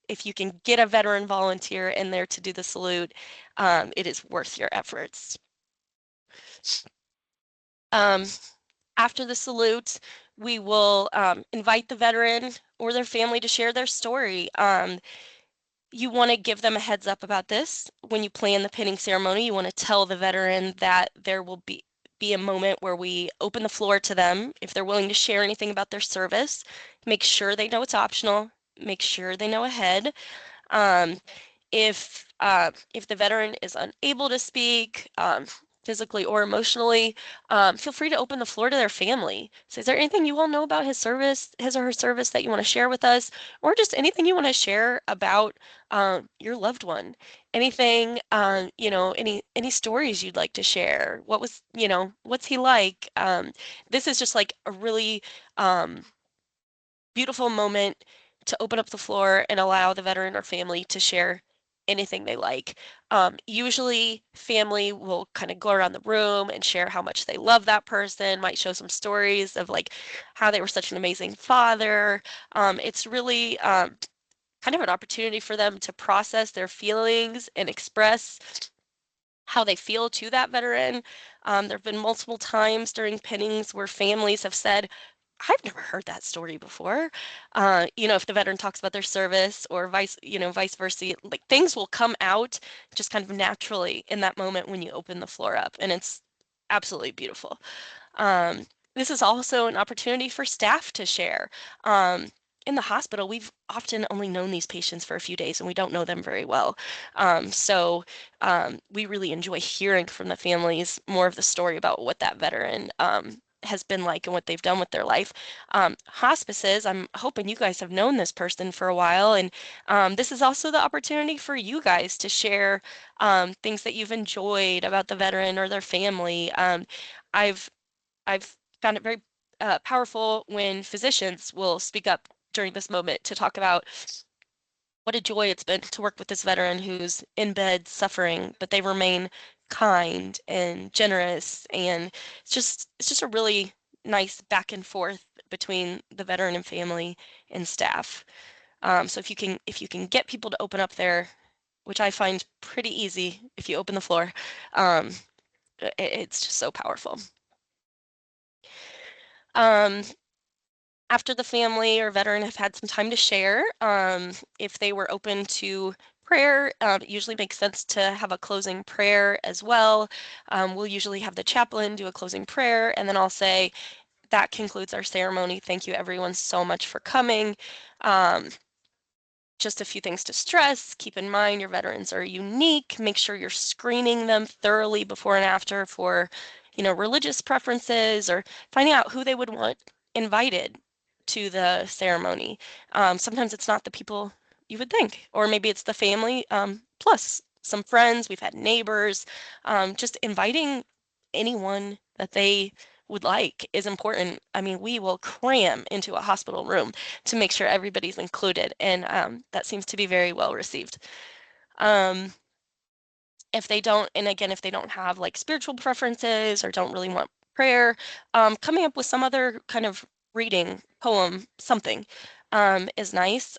If you can get a veteran volunteer in there to do the salute, it is worth your efforts. After the salute, we will invite the veteran or their family to share their story. You want to give them a heads up about this. When you plan the pinning ceremony, you want to tell the veteran that there will be a moment where we open the floor to them. If they're willing to share anything about their service, make sure they know it's optional. Make sure they know ahead. If the veteran is unable to speak physically or emotionally, feel free to open the floor to their family. So is there anything you all know about his or her service that you want to share with us, or just anything you want to share about your loved one? Anything, any stories you'd like to share? What's he like? This is just like a really beautiful moment to open up the floor and allow the veteran or family to share anything they like. Usually family will kind of go around the room and share how much they love that person, might show some stories of like how they were such an amazing father. It's really kind of an opportunity for them to process their feelings and express how they feel to that veteran. There have been multiple times during pinnings where families have said, I've never heard that story before. If the veteran talks about their service or vice versa, like things will come out just kind of naturally in that moment when you open the floor up, and it's absolutely beautiful. This is also an opportunity for staff to share. In the hospital, we've often only known these patients for a few days and we don't know them very well. So we really enjoy hearing from the families more of the story about what that veteran has been like and what they've done with their life. Hospices, I'm hoping you guys have known this person for a while, and this is also the opportunity for you guys to share things that you've enjoyed about the veteran or their family. I've found it very powerful when physicians will speak up during this moment to talk about what a joy it's been to work with this veteran who's in bed suffering, but they remain kind and generous, and it's just a really nice back and forth between the veteran and family and staff. So if you can get people to open up there, which I find pretty easy if you open the floor, it's just so powerful. After the family or veteran have had some time to share, if they were open to prayer, it usually makes sense to have a closing prayer as well. We'll usually have the chaplain do a closing prayer, and then I'll say, that concludes our ceremony. Thank you everyone so much for coming. Just a few things to stress. Keep in mind your veterans are unique. Make sure you're screening them thoroughly before and after for, religious preferences, or finding out who they would want invited to the ceremony. Sometimes it's not the people you would think, or maybe it's the family plus some friends. We've had neighbors. Just inviting anyone that they would like is important. I mean, we will cram into a hospital room to make sure everybody's included, and that seems to be very well received. If they don't, and again, if they don't have like spiritual preferences or don't really want prayer, coming up with some other kind of reading, poem, something is nice.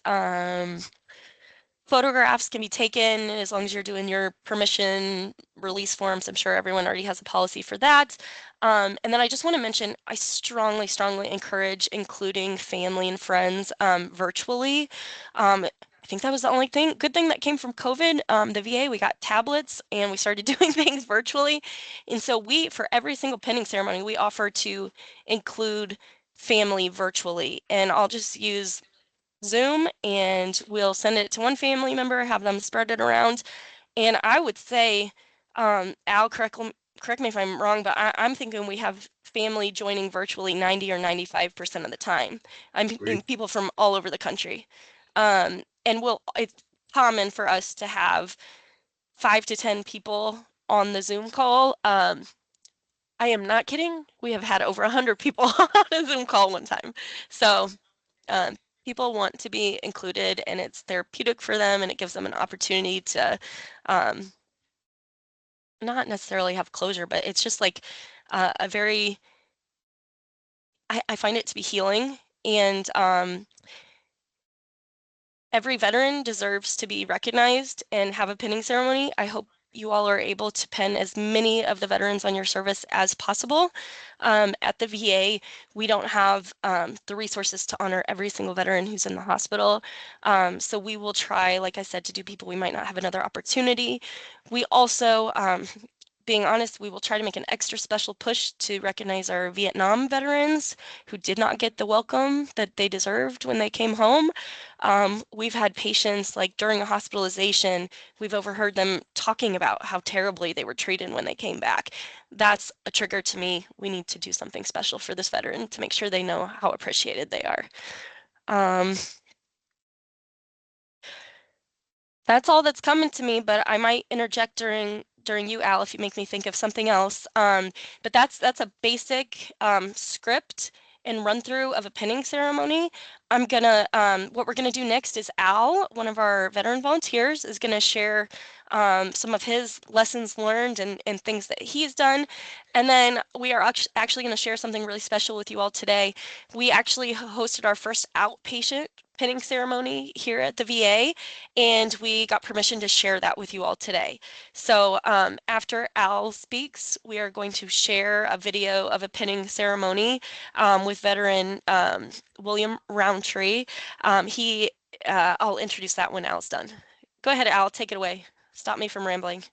Photographs can be taken as long as you're doing your permission release forms. I'm sure everyone already has a policy for that. And then I just want to mention, I strongly, strongly encourage including family and friends virtually. I think that was the only good thing that came from COVID. The VA, we got tablets and we started doing things virtually. And so for every single pinning ceremony, we offer to include family virtually. And I'll just use Zoom and we'll send it to one family member, have them spread it around. And I would say, Al, correct me if I'm wrong, but I'm thinking we have family joining virtually 90 or 95% of the time. I'm mean, people from all over the country. And it's common for us to have 5 to 10 people on the Zoom call. I am not kidding. We have had over 100 people on a Zoom call one time. So um, people want to be included and it's therapeutic for them and it gives them an opportunity to not necessarily have closure, but it's just like a very, I find it to be healing. And every veteran deserves to be recognized and have a pinning ceremony. I hope you all are able to pin as many of the veterans on your service as possible. At the VA, we don't have the resources to honor every single veteran who's in the hospital. So we will try, like I said, to do people we might not have another opportunity. We also, being honest, we will try to make an extra special push to recognize our Vietnam veterans who did not get the welcome that they deserved when they came home. We've had patients, like during a hospitalization, we've overheard them talking about how terribly they were treated when they came back. That's a trigger to me. We need to do something special for this veteran to make sure they know how appreciated they are. That's all that's coming to me, but I might interject during you, Al, if you make me think of something else. But that's a basic script and run through of a pinning ceremony. What we're gonna do next is Al, one of our veteran volunteers, is gonna share some of his lessons learned and things that he's done. And then we are actually gonna share something really special with you all today. We actually hosted our first outpatient pinning ceremony here at the VA, and we got permission to share that with you all today. So after Al speaks, we are going to share a video of a pinning ceremony with veteran William Roundtree. I'll introduce that when Al's done. Go ahead, Al, take it away. Stop me from rambling.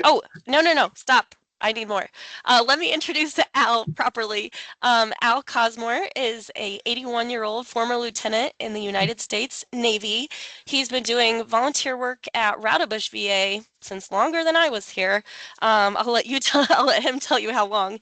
Oh, no, stop. I need more. Let me introduce Al properly. Al Cosmore is a 81-year-old former lieutenant in the United States Navy. He's been doing volunteer work at Rowdebush VA since longer than I was here. I'll let him tell you how long.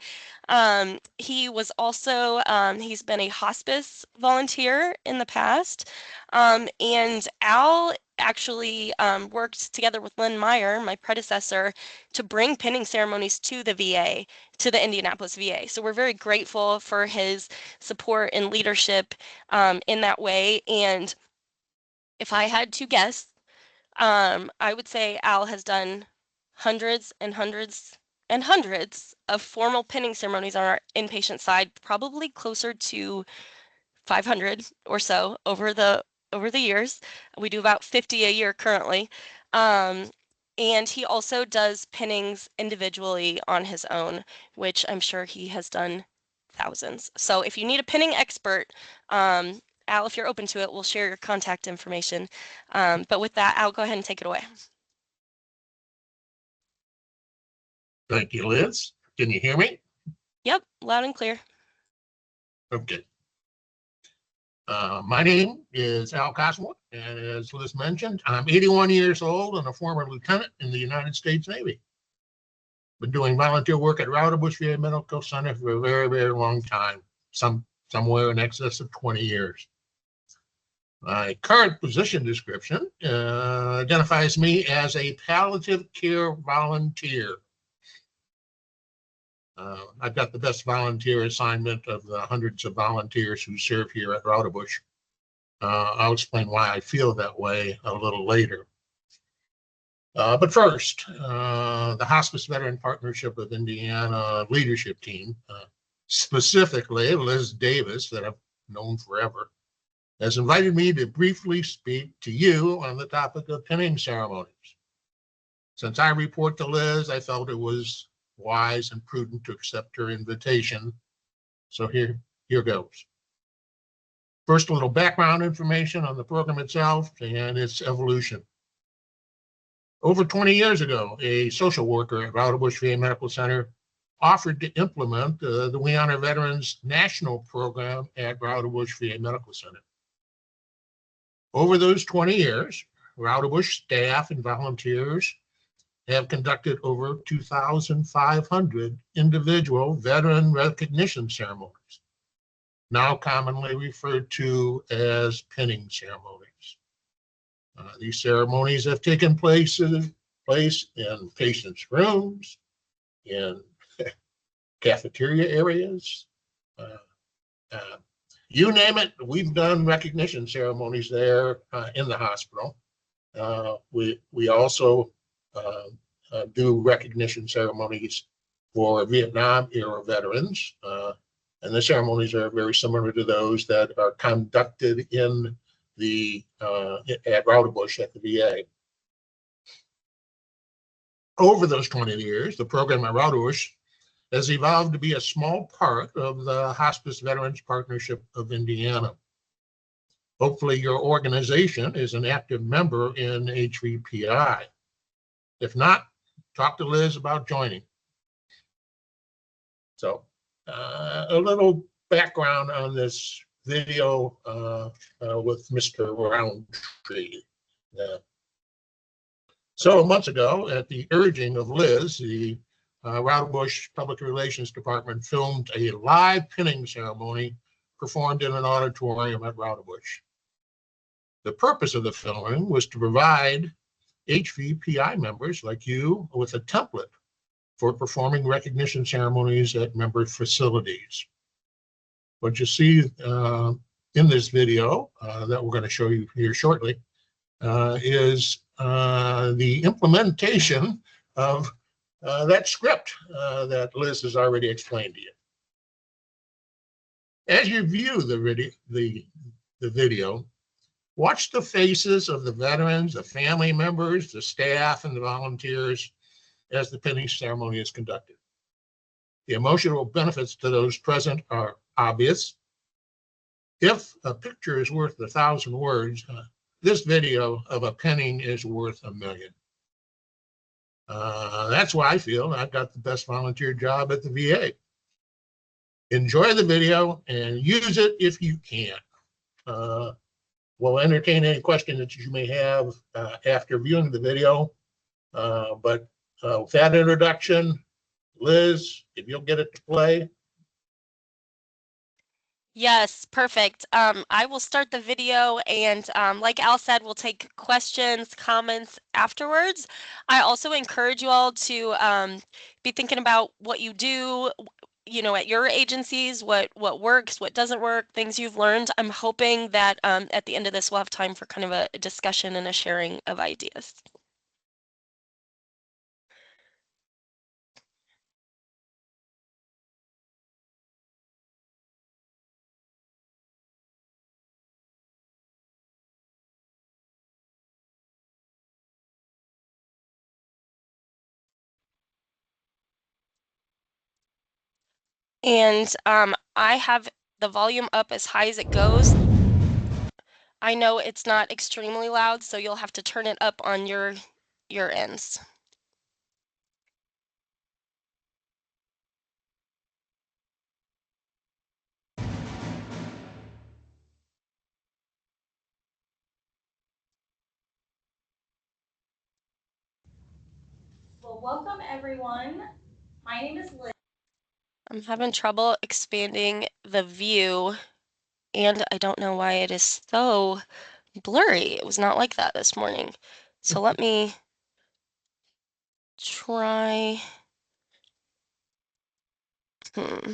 He was also, he's been a hospice volunteer in the past. And Al actually worked together with Lynn Meyer, my predecessor, to bring pinning ceremonies to the VA, to the Indianapolis VA. So we're very grateful for his support and leadership in that way. And if I had to guess, I would say Al has done hundreds and hundreds and hundreds of formal pinning ceremonies on our inpatient side, probably closer to 500 or so over the years. We do about 50 a year currently. And he also does pinnings individually on his own, which I'm sure he has done thousands. So if you need a pinning expert, Al, if you're open to it, we'll share your contact information. But with that, Al, go ahead and take it away. Thank you, Liz. Can you hear me? Yep, loud and clear. Okay. My name is Al Cosmore, and as Liz mentioned, I'm 81 years old and a former lieutenant in the United States Navy. Been doing volunteer work at Rowdebush VA Medical Center for a very, very long time, somewhere in excess of 20 years. My current position description identifies me as a palliative care volunteer. I've got the best volunteer assignment of the hundreds of volunteers who serve here at Raudebusch. I'll explain why I feel that way a little later. But first, the Hospice Veteran Partnership of Indiana leadership team, specifically Liz Davis, that I've known forever, has invited me to briefly speak to you on the topic of pinning ceremonies. Since I report to Liz, I felt it was wise and prudent to accept her invitation. So here goes. First, a little background information on the program itself and its evolution. Over 20 years ago, a social worker at Raudebusch VA Medical Center offered to implement the We Honor Veterans National Program at Raudebusch VA Medical Center. Over those 20 years, Raudebusch staff and volunteers have conducted over 2,500 individual veteran recognition ceremonies, now commonly referred to as pinning ceremonies. These ceremonies have taken place in patients' rooms, in cafeteria areas, you name it. We've done recognition ceremonies there in the hospital. We also do recognition ceremonies for Vietnam era veterans, and the ceremonies are very similar to those that are conducted in at Raudebusch at the VA. Over those 20 years, the program at Raudebusch has evolved to be a small part of the Hospice Veterans Partnership of Indiana. Hopefully your organization is an active member in HVPI. If not, talk to Liz about joining. So a little background on this video with Mr. Roundtree. Several months ago, at the urging of Liz, the Raudebusch Public Relations Department filmed a live pinning ceremony performed in an auditorium at Raudebusch. The purpose of the filming was to provide HVPI members like you with a template for performing recognition ceremonies at member facilities. What you see in this video that we're going to show you here shortly is the implementation of that script that Liz has already explained to you. As you view the video, watch the faces of the veterans, the family members, the staff, and the volunteers as the pinning ceremony is conducted. The emotional benefits to those present are obvious. If a picture is worth 1,000 words, this video of a pinning is worth 1,000,000. That's why I feel I've got the best volunteer job at the VA. Enjoy the video and use it if you can. We'll entertain any questions that you may have after viewing the video. But with that introduction, Liz, if you'll get it to play. Yes, perfect. I will start the video, and like Al said, we'll take questions, comments afterwards. I also encourage you all to be thinking about what you do, at your agencies, what works, what doesn't work, things you've learned. I'm hoping that at the end of this, we'll have time for kind of a discussion and a sharing of ideas. And I have the volume up as high as it goes. I know it's not extremely loud, so you'll have to turn it up on your ends. Well, welcome everyone. My name is Liz. I'm having trouble expanding the view, and I don't know why it is so blurry. It was not like that this morning. So let me try. Hmm.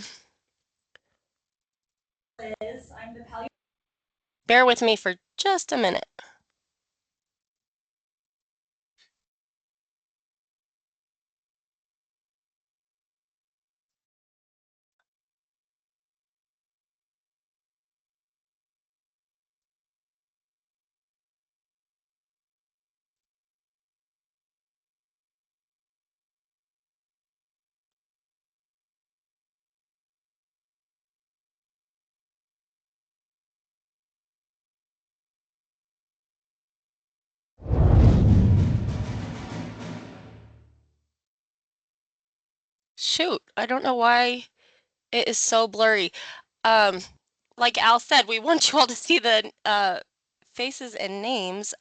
Liz, I'm the palliative. Bear with me for just a minute. Shoot, I don't know why it is so blurry. Um, like Al said, we want you all to see the faces and names.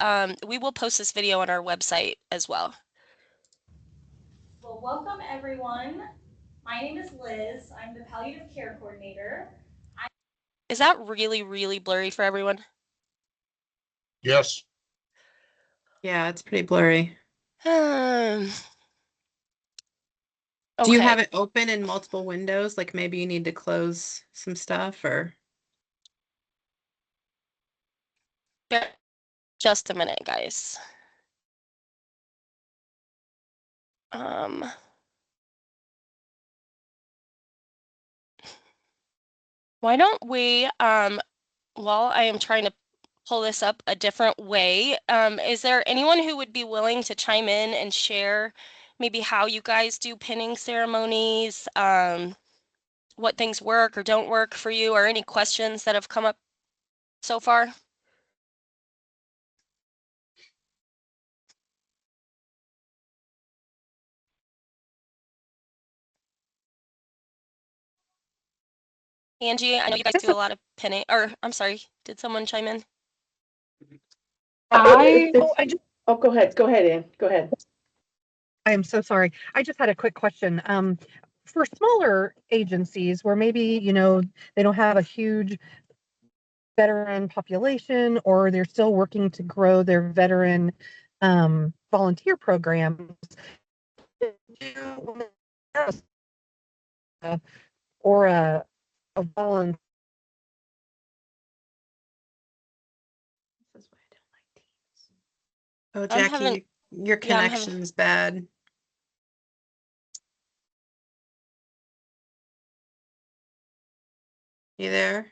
We will post this video on our website as well. Well, welcome everyone. My name is Liz. I'm the palliative care coordinator. Is that really, really blurry for everyone? Yes. Yeah, it's pretty blurry. Um, Do you okay, have it open in multiple windows? Like maybe you need to close some stuff or? just a minute, guys. Um, why don't we, while I am trying to pull this up a different way, is there anyone who would be willing to chime in and share maybe how you guys do pinning ceremonies, what things work or don't work for you, or any questions that have come up so far? Angie, I know you guys do a lot of pinning, or I'm sorry, did someone chime in? Go ahead. Go ahead, Ann. Go ahead. I am so sorry. I just had a quick question. For smaller agencies where maybe, they don't have a huge veteran population or they're still working to grow their veteran volunteer programs, or a volunteer. This is why I don't like Teams. Oh, I'm having, Jackie, your yeah, I'm having, connection's bad. You there?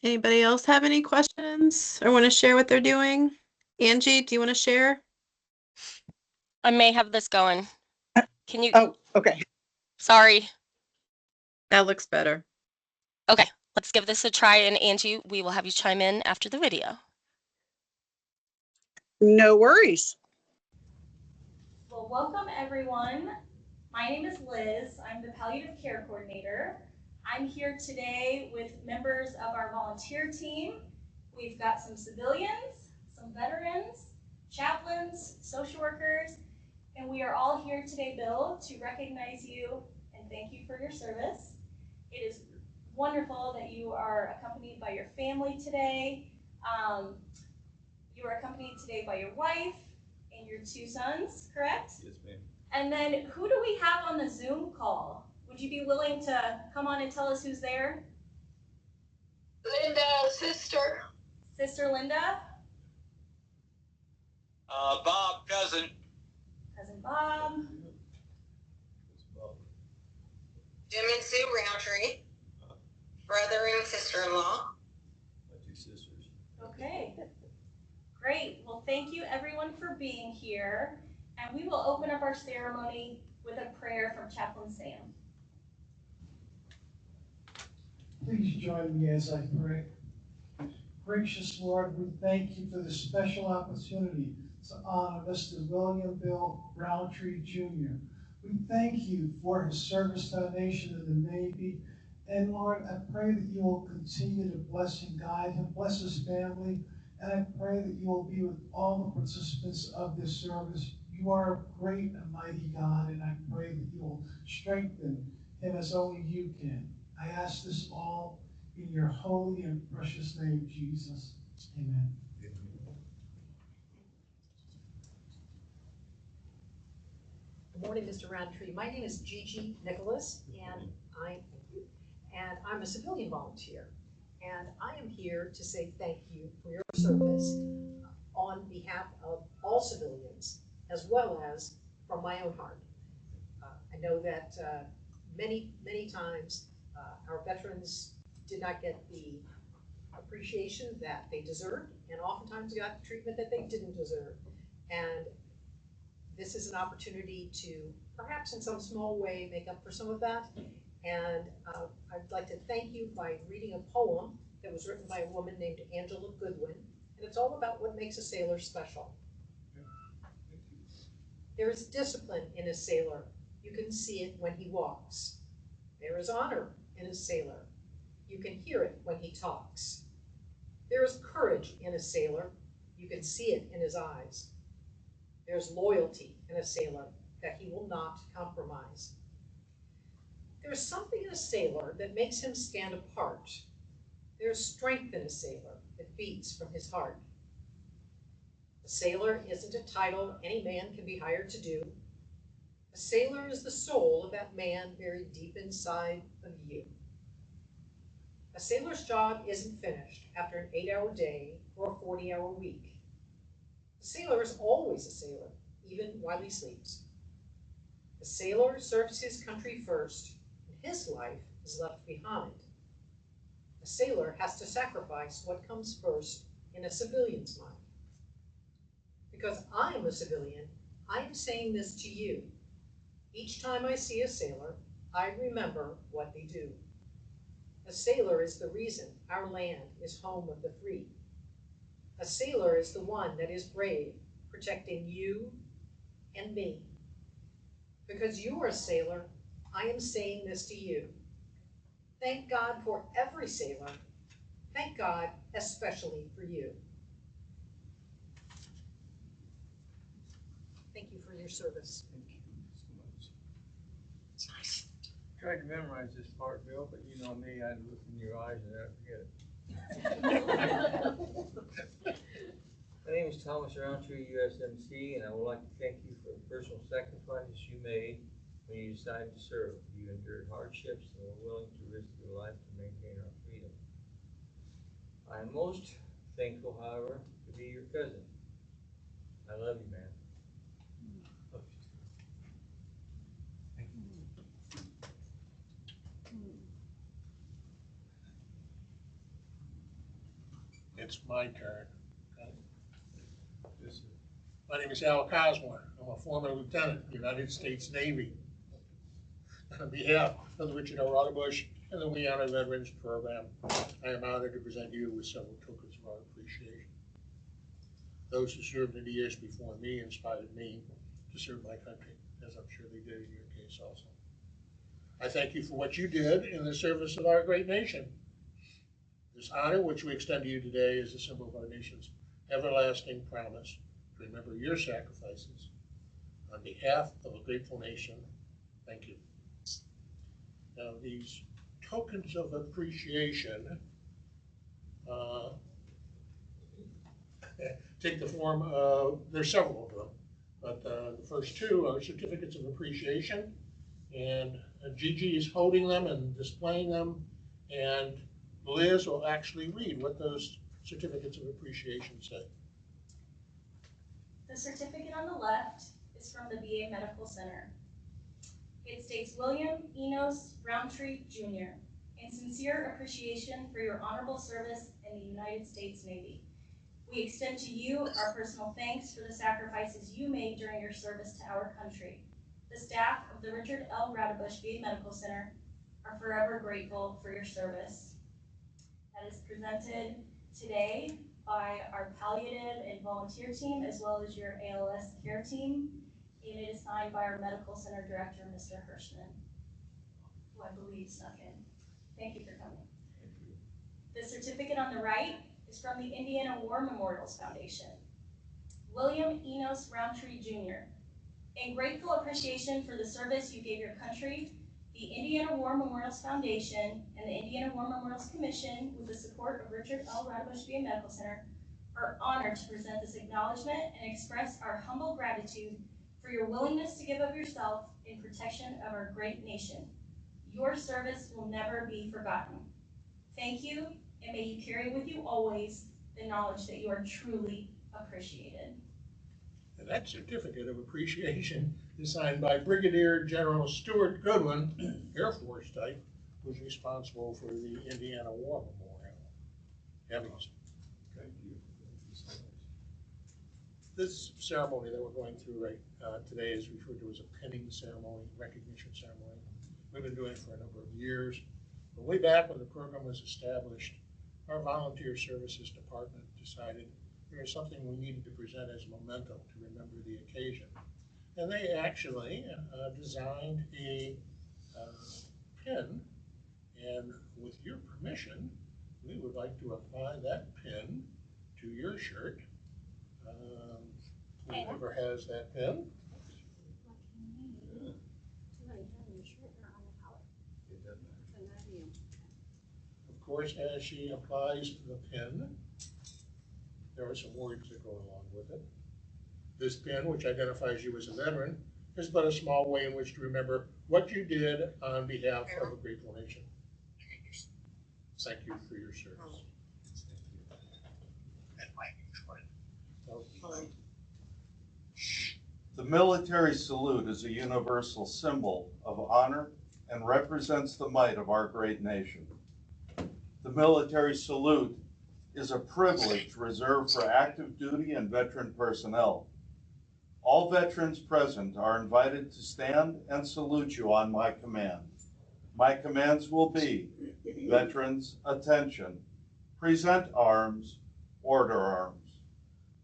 Anybody else have any questions or want to share what they're doing? Angie, do you want to share? I may have this going. Can you, Oh, okay. sorry. That looks better. Okay, let's give this a try, and Angie, we will have you chime in after the video. No worries. Well, welcome everyone. My name is Liz. I'm the palliative care coordinator. I'm here today with members of our volunteer team. We've got some civilians, some veterans, chaplains, social workers, and we are all here today, Bill, to recognize you and thank you for your service. It is wonderful that you are accompanied by your family today. You are accompanied today by your wife and your 2 sons, correct? Yes, ma'am. And then who do we have on the Zoom call? Would you be willing to come on and tell us who's there? Linda, sister. Sister Linda? Bob, cousin. Cousin Bob? Jim and Sue Roundtree. Brother and sister-in-law. My 2 sisters. Okay. Great. Well, thank you everyone for being here. And we will open up our ceremony with a prayer from Chaplain Sam. Please join me as I pray. Gracious Lord, we thank you for this special opportunity to honor Mr. William Bill Roundtree Jr. We thank you for his service to our nation in the Navy. And Lord, I pray that you will continue to bless and guide him, bless his family, and I pray that you will be with all the participants of this service. You are a great and mighty God, and I pray that you will strengthen him as only you can. I ask this all in your holy and precious name, Jesus. Amen. Good morning, Mr. Roundtree. My name is Gigi Nicholas, and I'm a civilian volunteer. And I am here to say thank you for your service on behalf of all civilians, as well as from my own heart. I know that many times our veterans did not get the appreciation that they deserved, and oftentimes got the treatment that they didn't deserve. And this is an opportunity to, perhaps in some small way, make up for some of that. And I'd like to thank you by reading a poem that was written by a woman named Angela Goodwin, and it's all about what makes a sailor special. There is discipline in a sailor. You can see it when he walks. There is honor in a sailor. You can hear it when he talks. There is courage in a sailor. You can see it in his eyes. There's loyalty in a sailor that he will not compromise. There's something in a sailor that makes him stand apart. There's strength in a sailor that beats from his heart. A sailor isn't a title any man can be hired to do. A sailor is the soul of that man buried deep inside of you. A sailor's job isn't finished after an 8-hour day or a 40-hour week. A sailor is always a sailor, even while he sleeps. A sailor serves his country first, and his life is left behind. A sailor has to sacrifice what comes first in a civilian's mind. Because I am a civilian, I am saying this to you. Each time I see a sailor, I remember what they do. A sailor is the reason our land is home of the free. A sailor is the one that is brave, protecting you and me. Because you are a sailor, I am saying this to you. Thank God for every sailor. Thank God especially for you. Thank you for your service. Thank you so much. Tried to memorize this part, Bill, but you know me, I'd look in your eyes and I'd forget it. My name is Thomas Roundtree, USMC, and I would like to thank you for the personal sacrifices you made when you decided to serve. You endured hardships and were willing to risk your life to maintain our freedom. I am most thankful, however, to be your cousin. I love you, man. It's my turn. Okay. My name is Al Cosmore. I'm a former lieutenant in the United States Navy. On behalf of the Richard L. Rauterbush and the We Honor Veterans Program, I am honored to present you with several tokens of our appreciation. Those who served in the years before me inspired me to serve my country, as I'm sure they did in your case also. I thank you for what you did in the service of our great nation. This honor which we extend to you today is a symbol of our nation's everlasting promise to remember your sacrifices. On behalf of a grateful nation, thank you. Now, these tokens of appreciation take the form of, there's several of them, but the first two are certificates of appreciation, and Gigi is holding them and displaying them, and Liz will actually read what those certificates of appreciation say. The certificate on the left is from the VA Medical Center. It states, William Enos Roundtree, Jr., in sincere appreciation for your honorable service in the United States Navy. We extend to you our personal thanks for the sacrifices you made during your service to our country. The staff of the Richard L. Rauterbush VA Medical Center are forever grateful for your service. That is presented today by our palliative and volunteer team, as well as your ALS care team, and it is signed by our medical center director, Mr. Hirschman, who I believe snuck in. Thank you for coming. Thank you. The certificate on the right is from the Indiana War Memorials Foundation. William Enos Roundtree, Jr., in grateful appreciation for the service you gave your country, the Indiana War Memorials Foundation and the Indiana War Memorials Commission, with the support of Richard L. Rauterbush VA Medical Center, are honored to present this acknowledgement and express our humble gratitude for your willingness to give of yourself in protection of our great nation. Your service will never be forgotten. Thank you, and may you carry with you always the knowledge that you are truly appreciated. And that certificate of appreciation is signed by Brigadier General Stuart Goodwin, Air Force type, who's responsible for the Indiana War Memorial. Evans. Thank you. This ceremony that we're going through right today is referred to as a pinning ceremony, recognition ceremony. We've been doing it for a number of years. But way back when the program was established, our volunteer services department decided there was something we needed to present as a memento to remember the occasion. And they actually designed a pin, and with your permission, we would like to apply that pin to your shirt. Whoever has that pin. Of course, as she applies the pin, there are some words that go along with it. This pin, which identifies you as a veteran, is but a small way in which to remember what you did on behalf of a grateful nation. Thank you for your service. The military salute is a universal symbol of honor and represents the might of our great nation. The military salute is a privilege reserved for active duty and veteran personnel. All veterans present are invited to stand and salute you on my command. My commands will be: veterans, attention, present arms, order arms.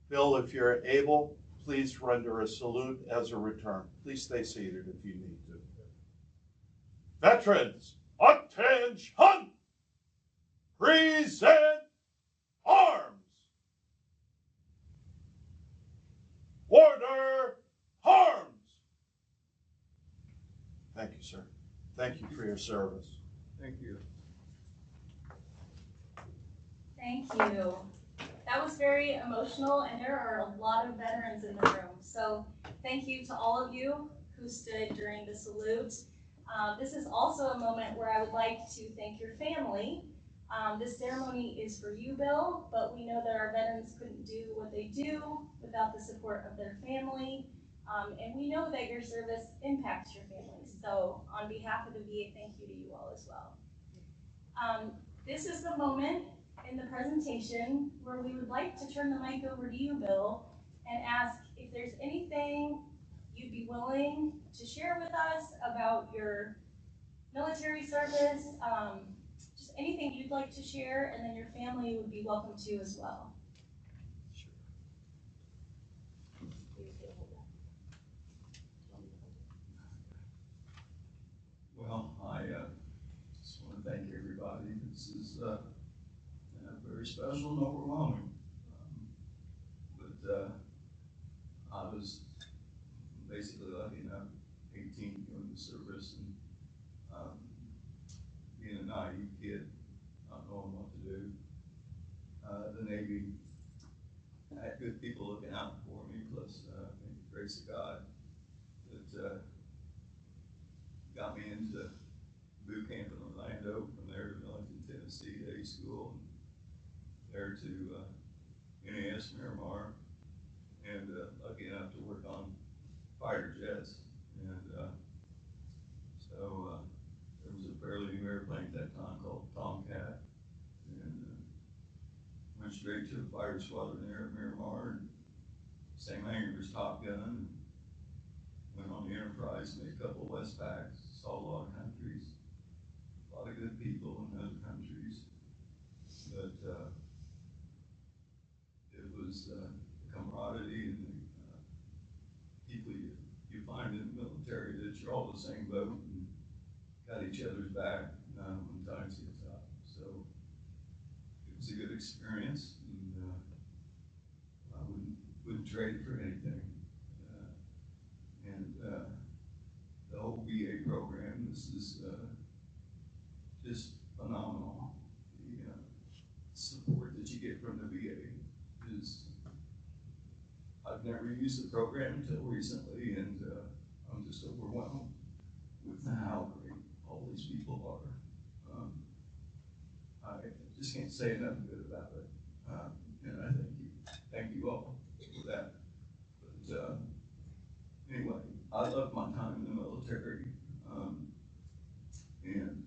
Bill, if you're able, please render a salute as a return. Please stay seated if you need to. Veterans, attention! Present arms! Order arms! Thank you, sir. Thank you for your service. Thank you. Thank you. That was very emotional, and there are a lot of veterans in the room. So thank you to all of you who stood during the salute. This is also a moment where I would like to thank your family. This ceremony is for you, Bill, but we know that our veterans couldn't do what they do without the support of their family. And we know that your service impacts your families. So on behalf of the VA, thank you to you all as well. This is the moment in the presentation where we would like to turn the mic over to you, Bill, and ask if there's anything you'd be willing to share with us about your military service, just anything you'd like to share, and then your family would be welcome to as well. Well, I just want to thank everybody. This is very special and overwhelming. But I was basically lucky enough, 18, going to service, and being a naive kid, not knowing what to do. The Navy had good people looking out for me, plus I think the grace of God that got me into boot camp in Orlando, from there to Millington, Tennessee, day school, and there to NAS Miramar, and lucky enough to work on fighter jets. And so there was a fairly new airplane at that time called Tomcat, and went straight to the fighter squadron there at Miramar, and same hangar as Top Gun, and went on the Enterprise, made a couple of Westpacks, saw a lot of countries, a lot of good people in other countries, but it was the camaraderie and the people you find in the military, that you're all the same boat and got each other's back when times get tough. So it was a good experience, and I wouldn't trade it for anything. And the whole VA program, this is just phenomenal. The support that you get from the VA is, I've I've never used the program until recently, and I'm just overwhelmed with how great all these people are. I just can't say enough good about it. And I thank you all for that. But anyway, I love my time in the military, and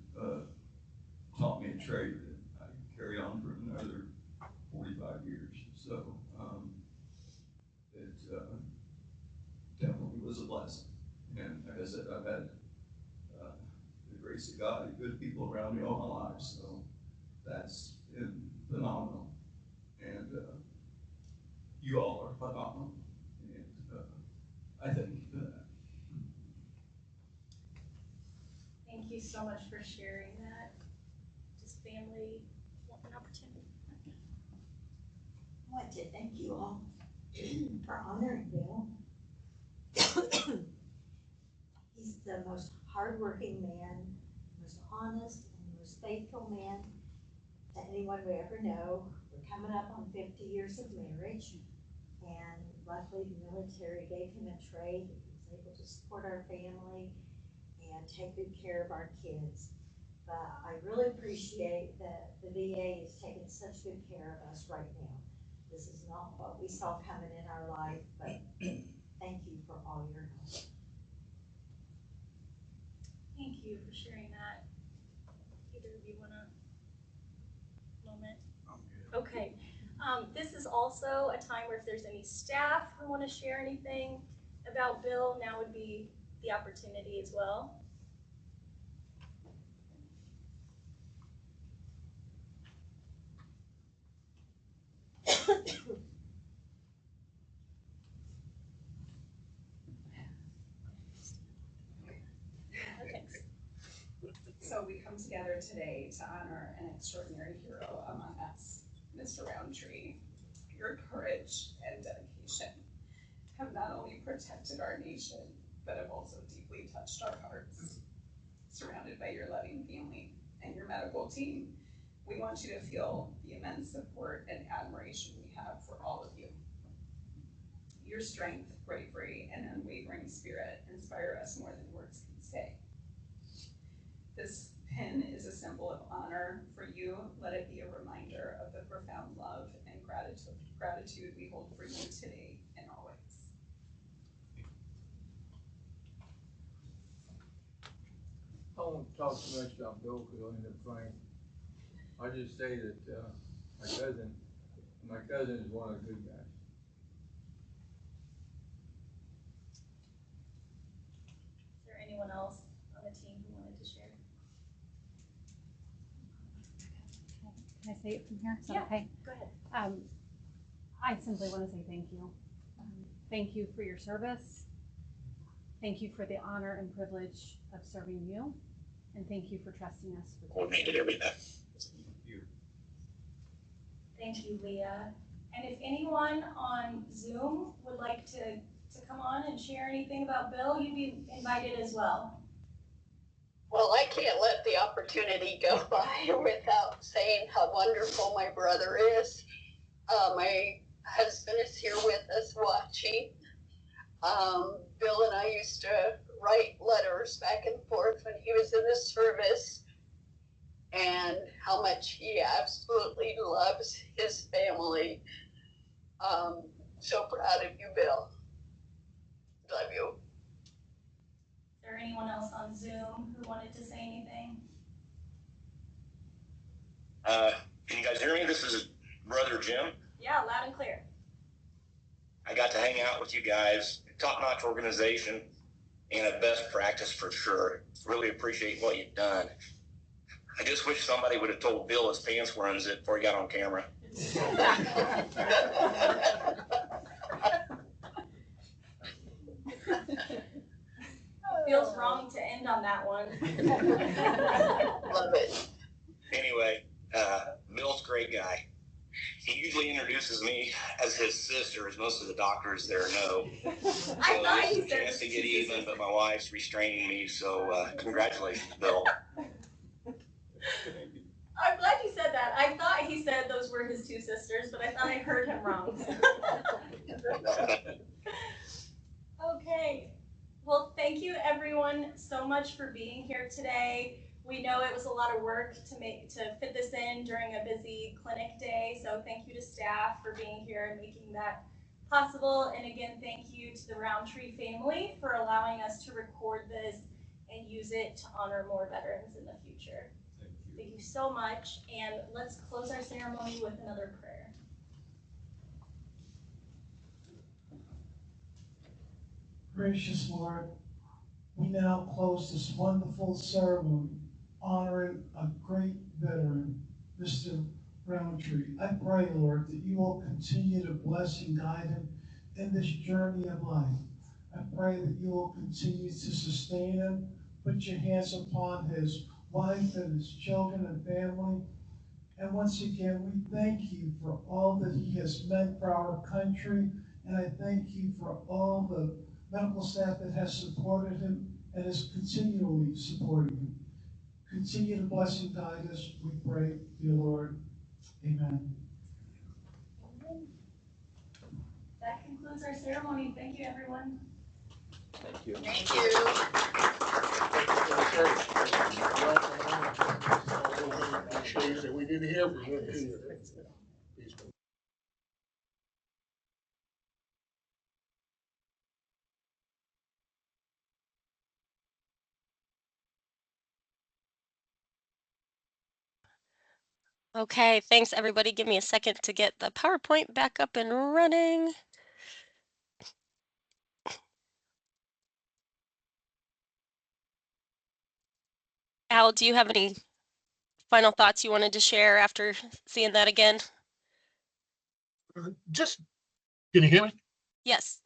taught me a trade that I can carry on for another 45 years. So it definitely was a blessing. And like I said, I've had the grace of God and good people around me all my life. So that's been phenomenal. And you all are phenomenal. And I thank you for that. Thank you so much for sharing that. Just family want an opportunity. I want to thank you all for honoring Bill. He's the most hardworking man, most honest, and most faithful man that anyone would ever know. We're coming up on 50 years of marriage, and luckily the military gave him a trade. He was able to support our family and take good care of our kids. But I really appreciate that the VA is taking such good care of us right now. This is not what we saw coming in our life, but thank you for all your help. Thank you for sharing that. Either of you want a moment? I'm good. Okay. This is also a time where if there's any staff who want to share anything about Bill, now would be the opportunity as well. So we come together today to honor an extraordinary hero among us, Mr. Roundtree. Your courage and dedication have not only protected our nation, but have also deeply touched our hearts. Surrounded by your loving family and your medical team, we want you to feel the immense support and admiration we have for all of you. Your strength, bravery, and unwavering spirit inspire us more than words can say. This pin is a symbol of honor for you. Let it be a reminder of the profound love and gratitude we hold for you today and always. I won't talk too much about Bill because I'll end up crying. I'll just say that my cousin is one of the good guys. Is there anyone else on the team who wanted to share? Can I say it from here? Is that Yeah, okay? go ahead. I simply want to say thank you. Thank you for your service. Thank you for the honor and privilege of serving you. And thank you for trusting us. Coordinated everything. Thank you, Leah. And if anyone on Zoom would like to come on and share anything about Bill, you'd be invited as well. Well, I can't let the opportunity go by without saying how wonderful my brother is. My husband is here with us watching. Bill and I used to write letters back and forth when he was in the service, and how much he absolutely loves his family. So proud of you, Bill. Love you. Is there anyone else on Zoom who wanted to say anything? Can you guys hear me? This is Brother Jim. Yeah, loud and clear. I got to hang out with you guys. Top-notch organization and a best practice for sure. Really appreciate what you've done. I just wish somebody would have told Bill his pants were unzipped before he got on camera. Feels wrong to end on that one. Love it. Anyway, Bill's a great guy. He usually introduces me as his sister, as most of the doctors there know. So it's a chance to get even, but my wife's restraining me, so congratulations, Bill. I'm glad you said that. I thought he said those were his two sisters, but I thought I heard him wrong. thank you everyone so much for being here today. We know it was a lot of work to fit this in during a busy clinic day. So thank you to staff for being here and making that possible. And again, thank you to the Roundtree family for allowing us to record this and use it to honor more veterans in the future. Thank you so much. And let's close our ceremony with another prayer. Gracious Lord, we now close this wonderful ceremony honoring a great veteran, Mr. Roundtree. I pray, Lord, that you will continue to bless and guide him in this journey of life. I pray that you will continue to sustain him, put your hands upon his wife and his children and family. And once again, we thank you for all that he has meant for our country. And I thank you for all the medical staff that has supported him and is continually supporting him. Continue to bless and guide us, we pray, dear Lord. Amen. That concludes our ceremony. Thank you, everyone. Thank you. Thank you. Shades that we didn't hear from you. Okay, thanks everybody. Give me a second to get the PowerPoint back up and running. Al, do you have any final thoughts you wanted to share after seeing that again? Just, can you hear me? Yes.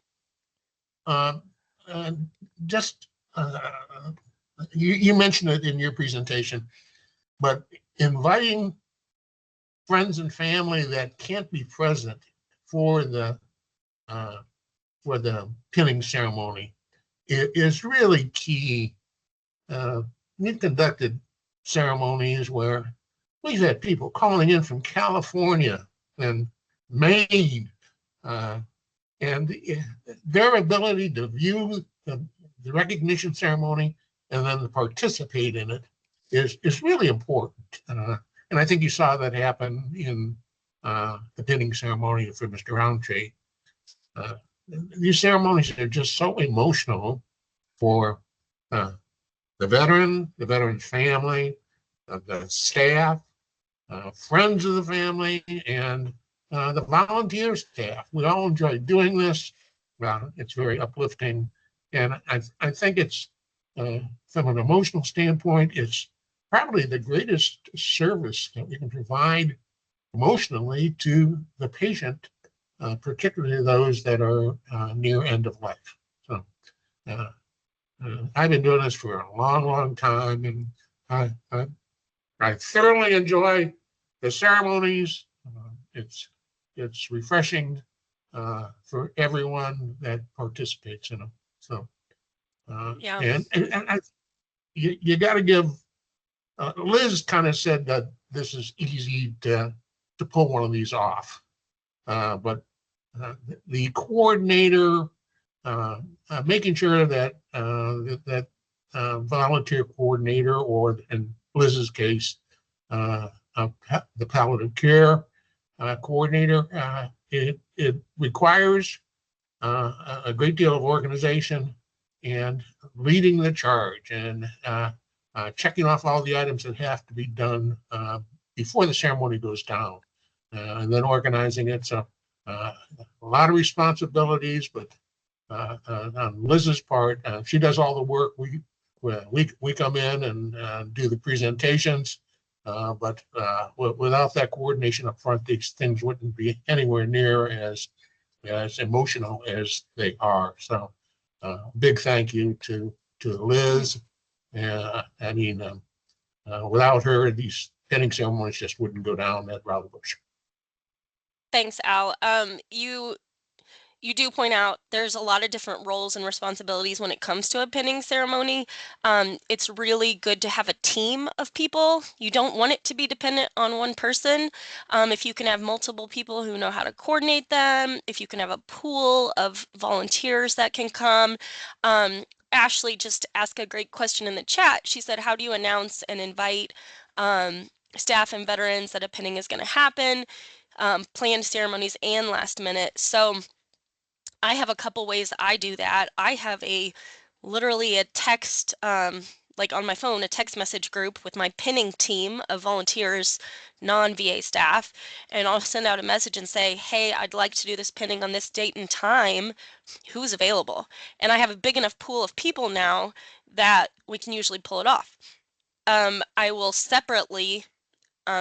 Just, you mentioned it in your presentation, but inviting friends and family that can't be present for the pinning ceremony is really key. We've conducted ceremonies where we've had people calling in from California and Maine, and their ability to view the recognition ceremony and then to participate in it is really important. And I think you saw that happen in the pinning ceremony for Mr. Roundtree. These ceremonies are just so emotional for the veteran's family, the staff, friends of the family, and the volunteer staff. We all enjoy doing this. It's very uplifting. And I think it's, from an emotional standpoint, it's probably the greatest service that we can provide emotionally to the patient, particularly those that are near end of life. So I've been doing this for a long, long time, and I thoroughly enjoy the ceremonies. It's refreshing for everyone that participates in them. So, Yeah. and you got to give. Liz kind of said that this is easy to pull one of these off, but the coordinator, making sure that that volunteer coordinator, or in Liz's case, the palliative care coordinator, it requires a great deal of organization and leading the charge and checking off all the items that have to be done before the ceremony goes down, and then organizing it. So a lot of responsibilities, but on Liz's part, she does all the work. We come in and do the presentations, but without that coordination up front, these things wouldn't be anywhere near as emotional as they are. So big thank you to Liz. I mean, without her, these pinning ceremonies just wouldn't go down at Rowbush. Thanks, Al. You do point out there's a lot of different roles and responsibilities when it comes to a pinning ceremony. It's really good to have a team of people. You don't want it to be dependent on one person. If you can have multiple people who know how to coordinate them, if you can have a pool of volunteers that can come, Ashley just asked a great question in the chat. She said, how do you announce and invite staff and veterans that a pinning is going to happen, planned ceremonies and last minute? So I have a couple ways I do that. I have literally a text, like on my phone, a text message group with my pinning team of volunteers, non-VA staff, and I'll send out a message and say, hey, I'd like to do this pinning on this date and time. Who's available? And I have a big enough pool of people now that we can usually pull it off. I will separately,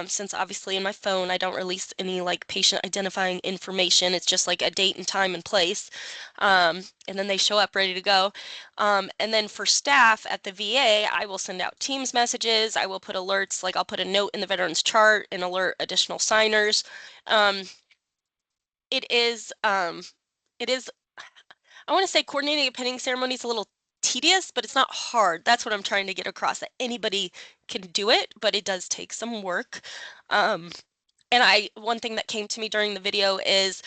since obviously in my phone I don't release any like patient identifying information. It's just like a date and time and place, and then they show up ready to go. And then for staff at the VA, I will send out Teams messages. I will put alerts, like I'll put a note in the veterans chart and alert additional signers. It is I want to say coordinating a pinning ceremony is a little tedious, but it's not hard. That's what I'm trying to get across, that anybody can do it, but it does take some work. And one thing that came to me during the video is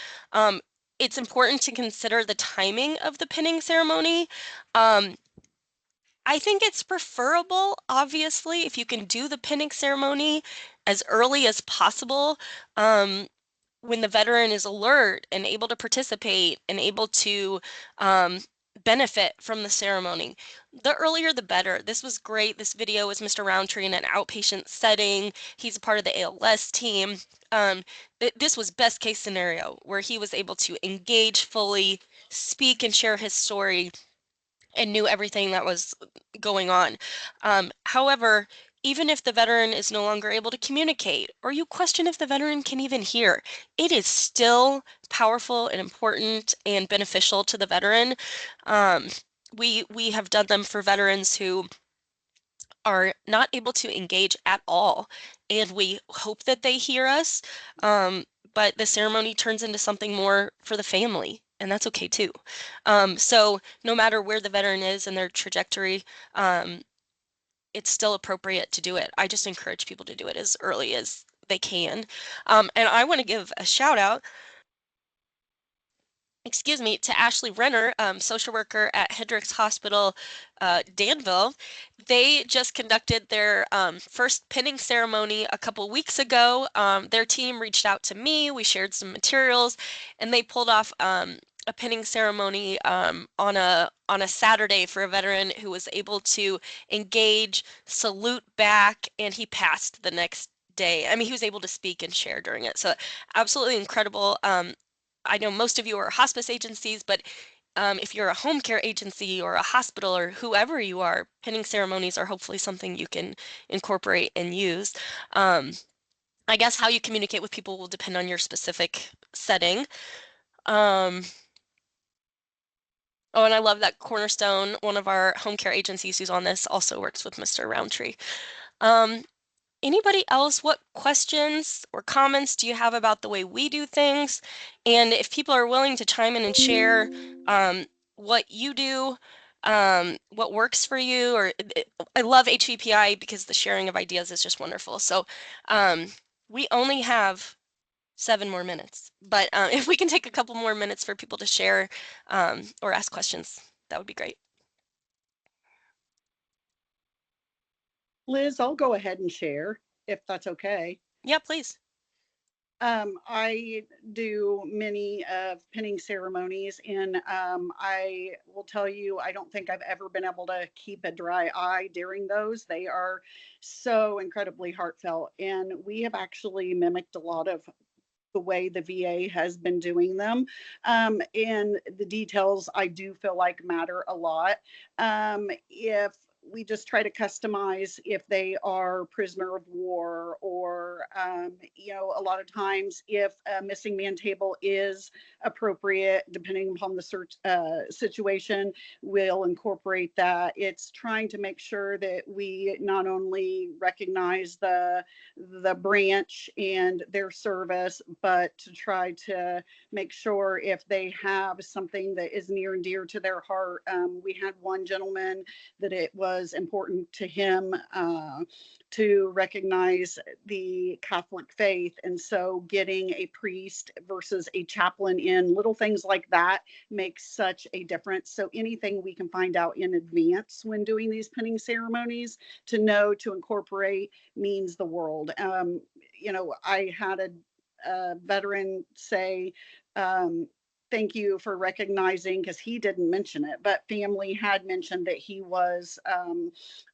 it's important to consider the timing of the pinning ceremony. I think it's preferable, obviously, if you can do the pinning ceremony as early as possible. When the veteran is alert and able to participate and able to benefit from the ceremony. The earlier the better. This was great. This video was Mr. Roundtree in an outpatient setting. He's a part of the ALS team. This was best case scenario where he was able to engage fully, speak and share his story, and knew everything that was going on. However, even if the veteran is no longer able to communicate, or you question if the veteran can even hear, it is still powerful and important and beneficial to the veteran. We have done them for veterans who are not able to engage at all, and we hope that they hear us. But the ceremony turns into something more for the family, and that's okay too. So no matter where the veteran is in their trajectory, it's still appropriate to do it. I just encourage people to do it as early as they can. And I want to give a shout out, excuse me, to Ashley Renner, social worker at Hendricks Hospital, Danville. They just conducted their first pinning ceremony a couple weeks ago. Their team reached out to me. We shared some materials, and they pulled off a pinning ceremony on a Saturday for a veteran who was able to engage, salute back, and he passed the next day. I mean, he was able to speak and share during it. So absolutely incredible. I know most of you are hospice agencies, but if you're a home care agency or a hospital or whoever you are, pinning ceremonies are hopefully something you can incorporate and use. I guess how you communicate with people will depend on your specific setting. Oh, and I love that Cornerstone, one of our home care agencies who's on this, also works with Mr. Roundtree. Anybody else, what questions or comments do you have about the way we do things? And if people are willing to chime in and share what you do, what works for you, or I love HVPI because the sharing of ideas is just wonderful. So we only have 7 more minutes, but if we can take a couple more minutes for people to share or ask questions, that would be great. Liz, I'll go ahead and share if that's okay. Yeah, please. I do many pinning ceremonies, and I will tell you, I don't think I've ever been able to keep a dry eye during those. They are so incredibly heartfelt, and we have actually mimicked a lot of the way the VA has been doing them. And the details I do feel like matter a lot. If we just try to customize if they are prisoner of war, or a lot of times if a missing man table is appropriate depending upon the search situation, we'll incorporate that. It's trying to make sure that we not only recognize the branch and their service, but to try to make sure if they have something that is near and dear to their heart. We had one gentleman that it was was important to him to recognize the Catholic faith. And so getting a priest versus a chaplain in, little things like that makes such a difference. So anything we can find out in advance when doing these pinning ceremonies to know to incorporate means the world. I had a veteran say, thank you for recognizing, because he didn't mention it, but family had mentioned that he was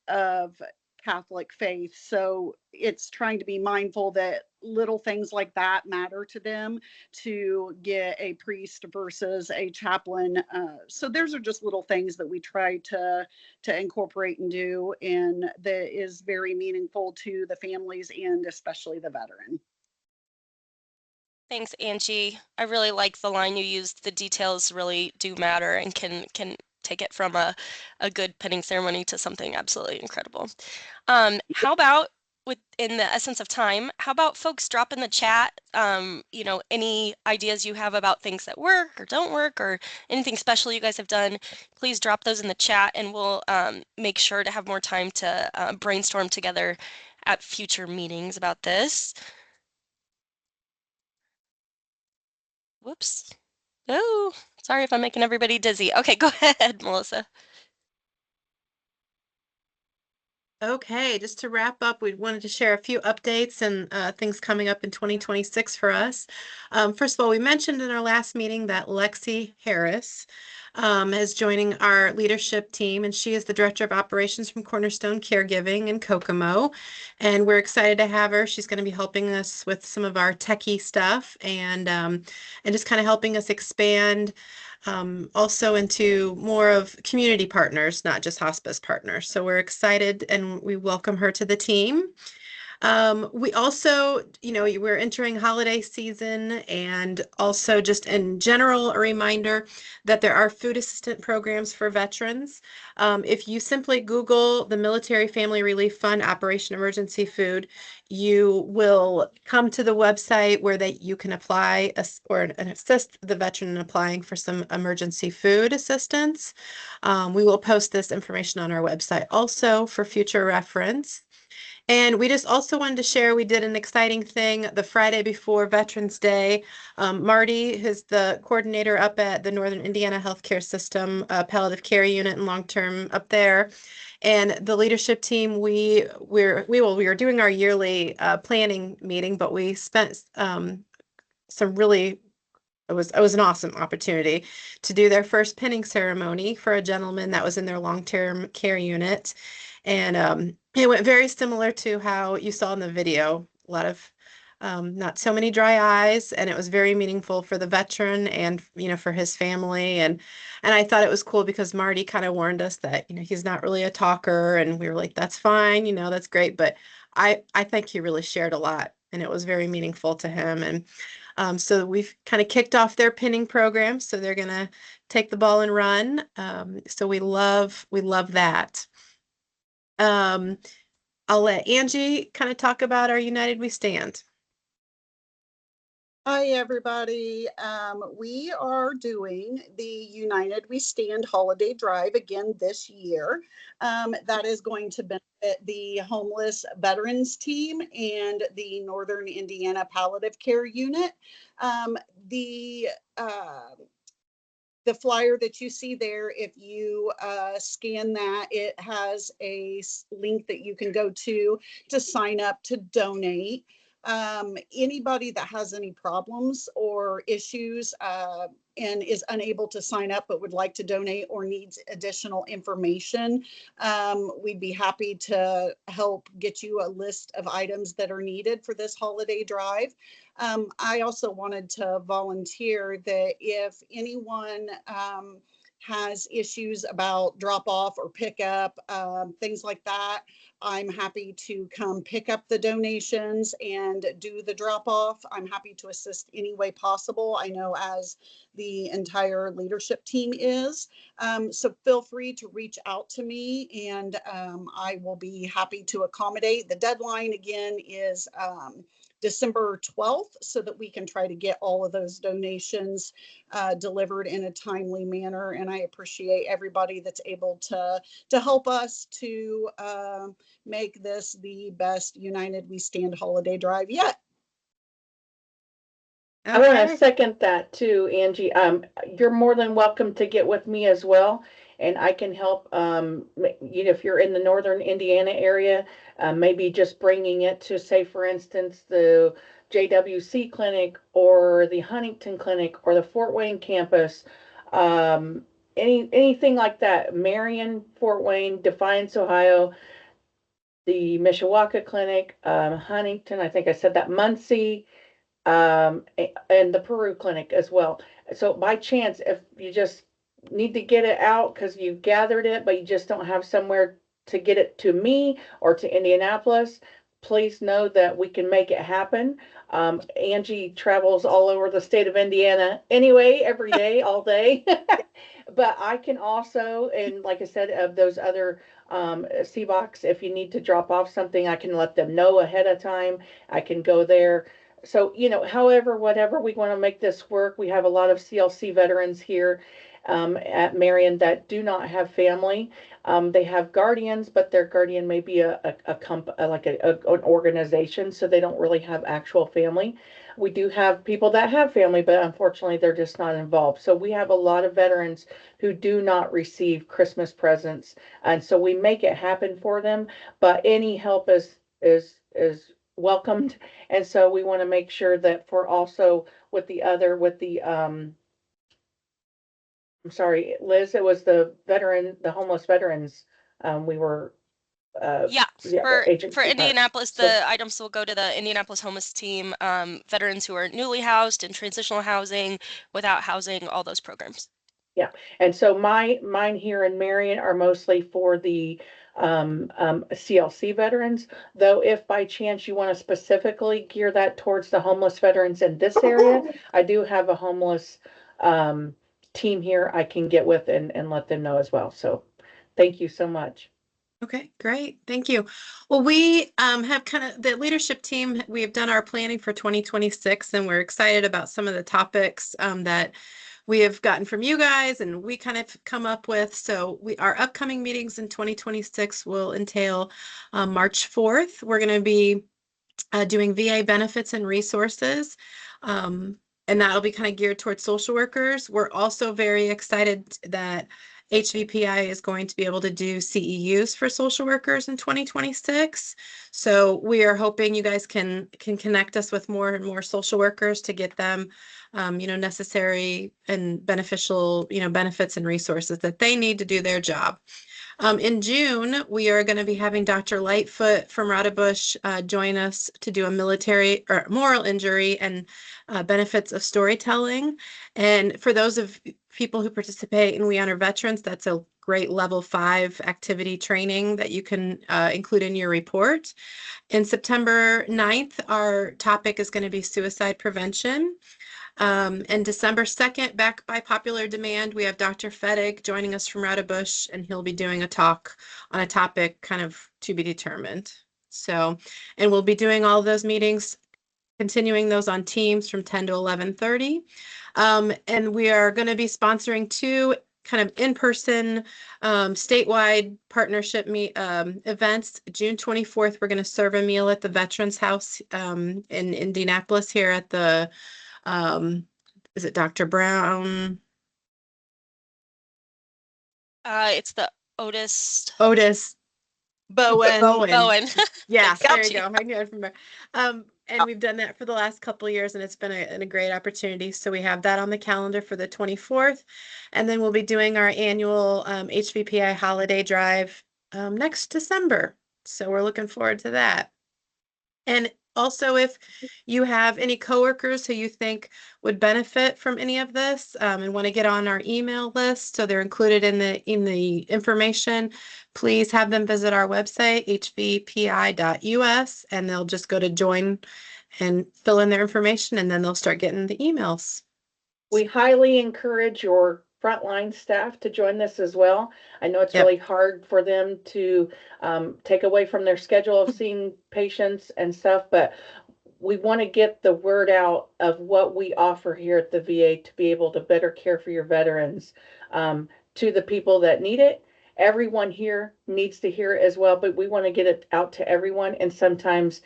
of Catholic faith. So it's trying to be mindful that little things like that matter to them, to get a priest versus a chaplain. So those are just little things that we try to incorporate and do, and that is very meaningful to the families and especially the veteran. Thanks, Angie. I really like the line you used. The details really do matter and can take it from a good pinning ceremony to something absolutely incredible. How about, in the essence of time, how about folks drop in the chat, any ideas you have about things that work or don't work, or anything special you guys have done? Please drop those in the chat, and we'll make sure to have more time to brainstorm together at future meetings about this. Whoops. Oh, sorry if I'm making everybody dizzy. Okay, go ahead, Melissa. Okay, just to wrap up, we wanted to share a few updates and things coming up in 2026 for us. First of all, we mentioned in our last meeting that Lexi Harris is joining our leadership team, and she is the Director of Operations from Cornerstone Caregiving in Kokomo, and we're excited to have her. She's going to be helping us with some of our techie stuff and just kind of helping us expand also into more of community partners, not just hospice partners. So we're excited and we welcome her to the team. We also, we're entering holiday season, and also just in general, a reminder that there are food assistant programs for veterans. If you simply Google the Military Family Relief Fund Operation Emergency Food, you will come to the website where you can apply or assist the veteran in applying for some emergency food assistance. We will post this information on our website also for future reference. And we just also wanted to share, we did an exciting thing the Friday before Veterans Day. Marty, who's the coordinator up at the Northern Indiana Healthcare System palliative care unit and long-term up there, and the leadership team, we were doing our yearly planning meeting, but we spent some really, it was an awesome opportunity to do their first pinning ceremony for a gentleman that was in their long-term care unit. And it went very similar to how you saw in the video. A lot of not so many dry eyes, and it was very meaningful for the veteran and for his family. And I thought it was cool because Marty kind of warned us that he's not really a talker, and we were like, that's fine, that's great. But I think he really shared a lot, and it was very meaningful to him. And so we've kind of kicked off their pinning program, so they're gonna take the ball and run. So we love that. I'll let Angie kind of talk about our United We Stand. Hi, everybody. We are doing the United We Stand holiday drive again this year. That is going to benefit the homeless veterans team and the Northern Indiana Palliative Care Unit. The flyer that you see there, if you scan that, it has a link that you can go to sign up to donate. Anybody that has any problems or issues and is unable to sign up but would like to donate or needs additional information, we'd be happy to help get you a list of items that are needed for this holiday drive. I also wanted to volunteer that if anyone has issues about drop off or pick up, things like that, I'm happy to come pick up the donations and do the drop off. I'm happy to assist any way possible. I know as the entire leadership team is. So feel free to reach out to me, and I will be happy to accommodate. The deadline again is December 12th so that we can try to get all of those donations delivered in a timely manner. And I appreciate everybody that's able to help us to make this the best United We Stand holiday drive yet. I want to second that too, Angie. You're more than welcome to get with me as well, and I can help. If you're in the northern Indiana area, maybe just bringing it to, say, for instance, the JWC clinic or the Huntington clinic or the Fort Wayne campus, anything like that. Marion, Fort Wayne, Defiance, Ohio, the Mishawaka clinic, Huntington. I think I said that. Muncie. And the Peru clinic as well. So by chance, if you just need to get it out because you've gathered it, but you just don't have somewhere to get it to me or to Indianapolis, please know that we can make it happen. Angie travels all over the state of Indiana anyway, every day, all day. But I can also, and like I said, of those other C-Box, if you need to drop off something, I can let them know ahead of time. I can go there. So, however, whatever we want to make this work, we have a lot of CLC veterans here at Marion that do not have family. They have guardians, but their guardian may be an organization, so they don't really have actual family. We do have people that have family, but unfortunately, they're just not involved. So we have a lot of veterans who do not receive Christmas presents, and so we make it happen for them. But any help is welcomed, and so we want to make sure that for also with the I'm sorry, Liz, it was the homeless veterans. We were Yeah, for agency part. Indianapolis, So, the items will go to the Indianapolis homeless team, veterans who are newly housed in transitional housing, without housing, all those programs. yeah, and so mine here in Marion are mostly for the CLC veterans. Though, if by chance you want to specifically gear that towards the homeless veterans in this area, I do have a homeless team here I can get with and let them know as well. So, thank you so much. Okay, great. Thank you. Well, we have kind of the leadership team, we have done our planning for 2026, and we're excited about some of the topics that we have gotten from you guys and we kind of come up with. So our upcoming meetings in 2026 will entail March 4th. We're going to be doing VA benefits and resources. And that'll be kind of geared towards social workers. We're also very excited that HVPI is going to be able to do CEUs for social workers in 2026. So we are hoping you guys can connect us with more and more social workers to get them, necessary and beneficial, benefits and resources that they need to do their job. In June, we are going to be having Dr. Lightfoot from Raudebush join us to do a military or moral injury and benefits of storytelling. And for those of people who participate in We Honor Veterans, that's a great level 5 activity training that you can include in your report. In September 9th, our topic is going to be suicide prevention. And December 2nd, back by popular demand, we have Dr. Fettig joining us from Raudebush, and he'll be doing a talk on a topic kind of to be determined. So, and we'll be doing all of those meetings, continuing those on Teams from 10 to 11:30. And we are going to be sponsoring 2 kind of in-person statewide partnership events. June 24th, we're going to serve a meal at the Veterans House in Indianapolis here at the is it Dr. Brown? It's the Otis Bowen. Bowen. Yeah, Thanks, there you go. I knew I'd remember. And we've done that for the last couple of years, and it's been a great opportunity. So we have that on the calendar for the 24th. And then we'll be doing our annual HVPI holiday drive next December. So we're looking forward to that. And also, if you have any coworkers who you think would benefit from any of this and want to get on our email list, so they're included in the information, please have them visit our website, hvpi.us, and they'll just go to join and fill in their information, and then they'll start getting the emails. We highly encourage your frontline staff to join this as well. I know it's really hard for them to take away from their schedule of seeing patients and stuff, but we want to get the word out of what we offer here at the VA to be able to better care for your veterans, to the people that need it. Everyone here needs to hear it as well, but we want to get it out to everyone. And sometimes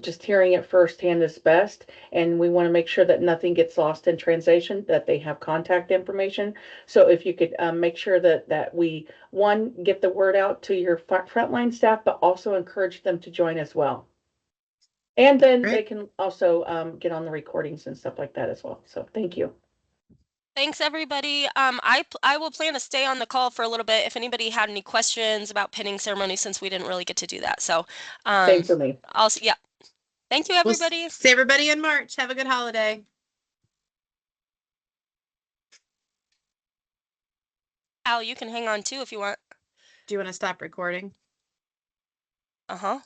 just hearing it firsthand is best. And we want to make sure that nothing gets lost in translation, that they have contact information. So if you could make sure that we, one, get the word out to your frontline staff, but also encourage them to join as well. And then they can also get on the recordings and stuff like that as well. So thank you. Thanks, everybody. I will plan to stay on the call for a little bit if anybody had any questions about pinning ceremony, since we didn't really get to do that. So, same for me. Yeah. Thank you, everybody. We'll see everybody in March. Have a good holiday. Al, you can hang on too if you want. Do you want to stop recording? Uh-huh.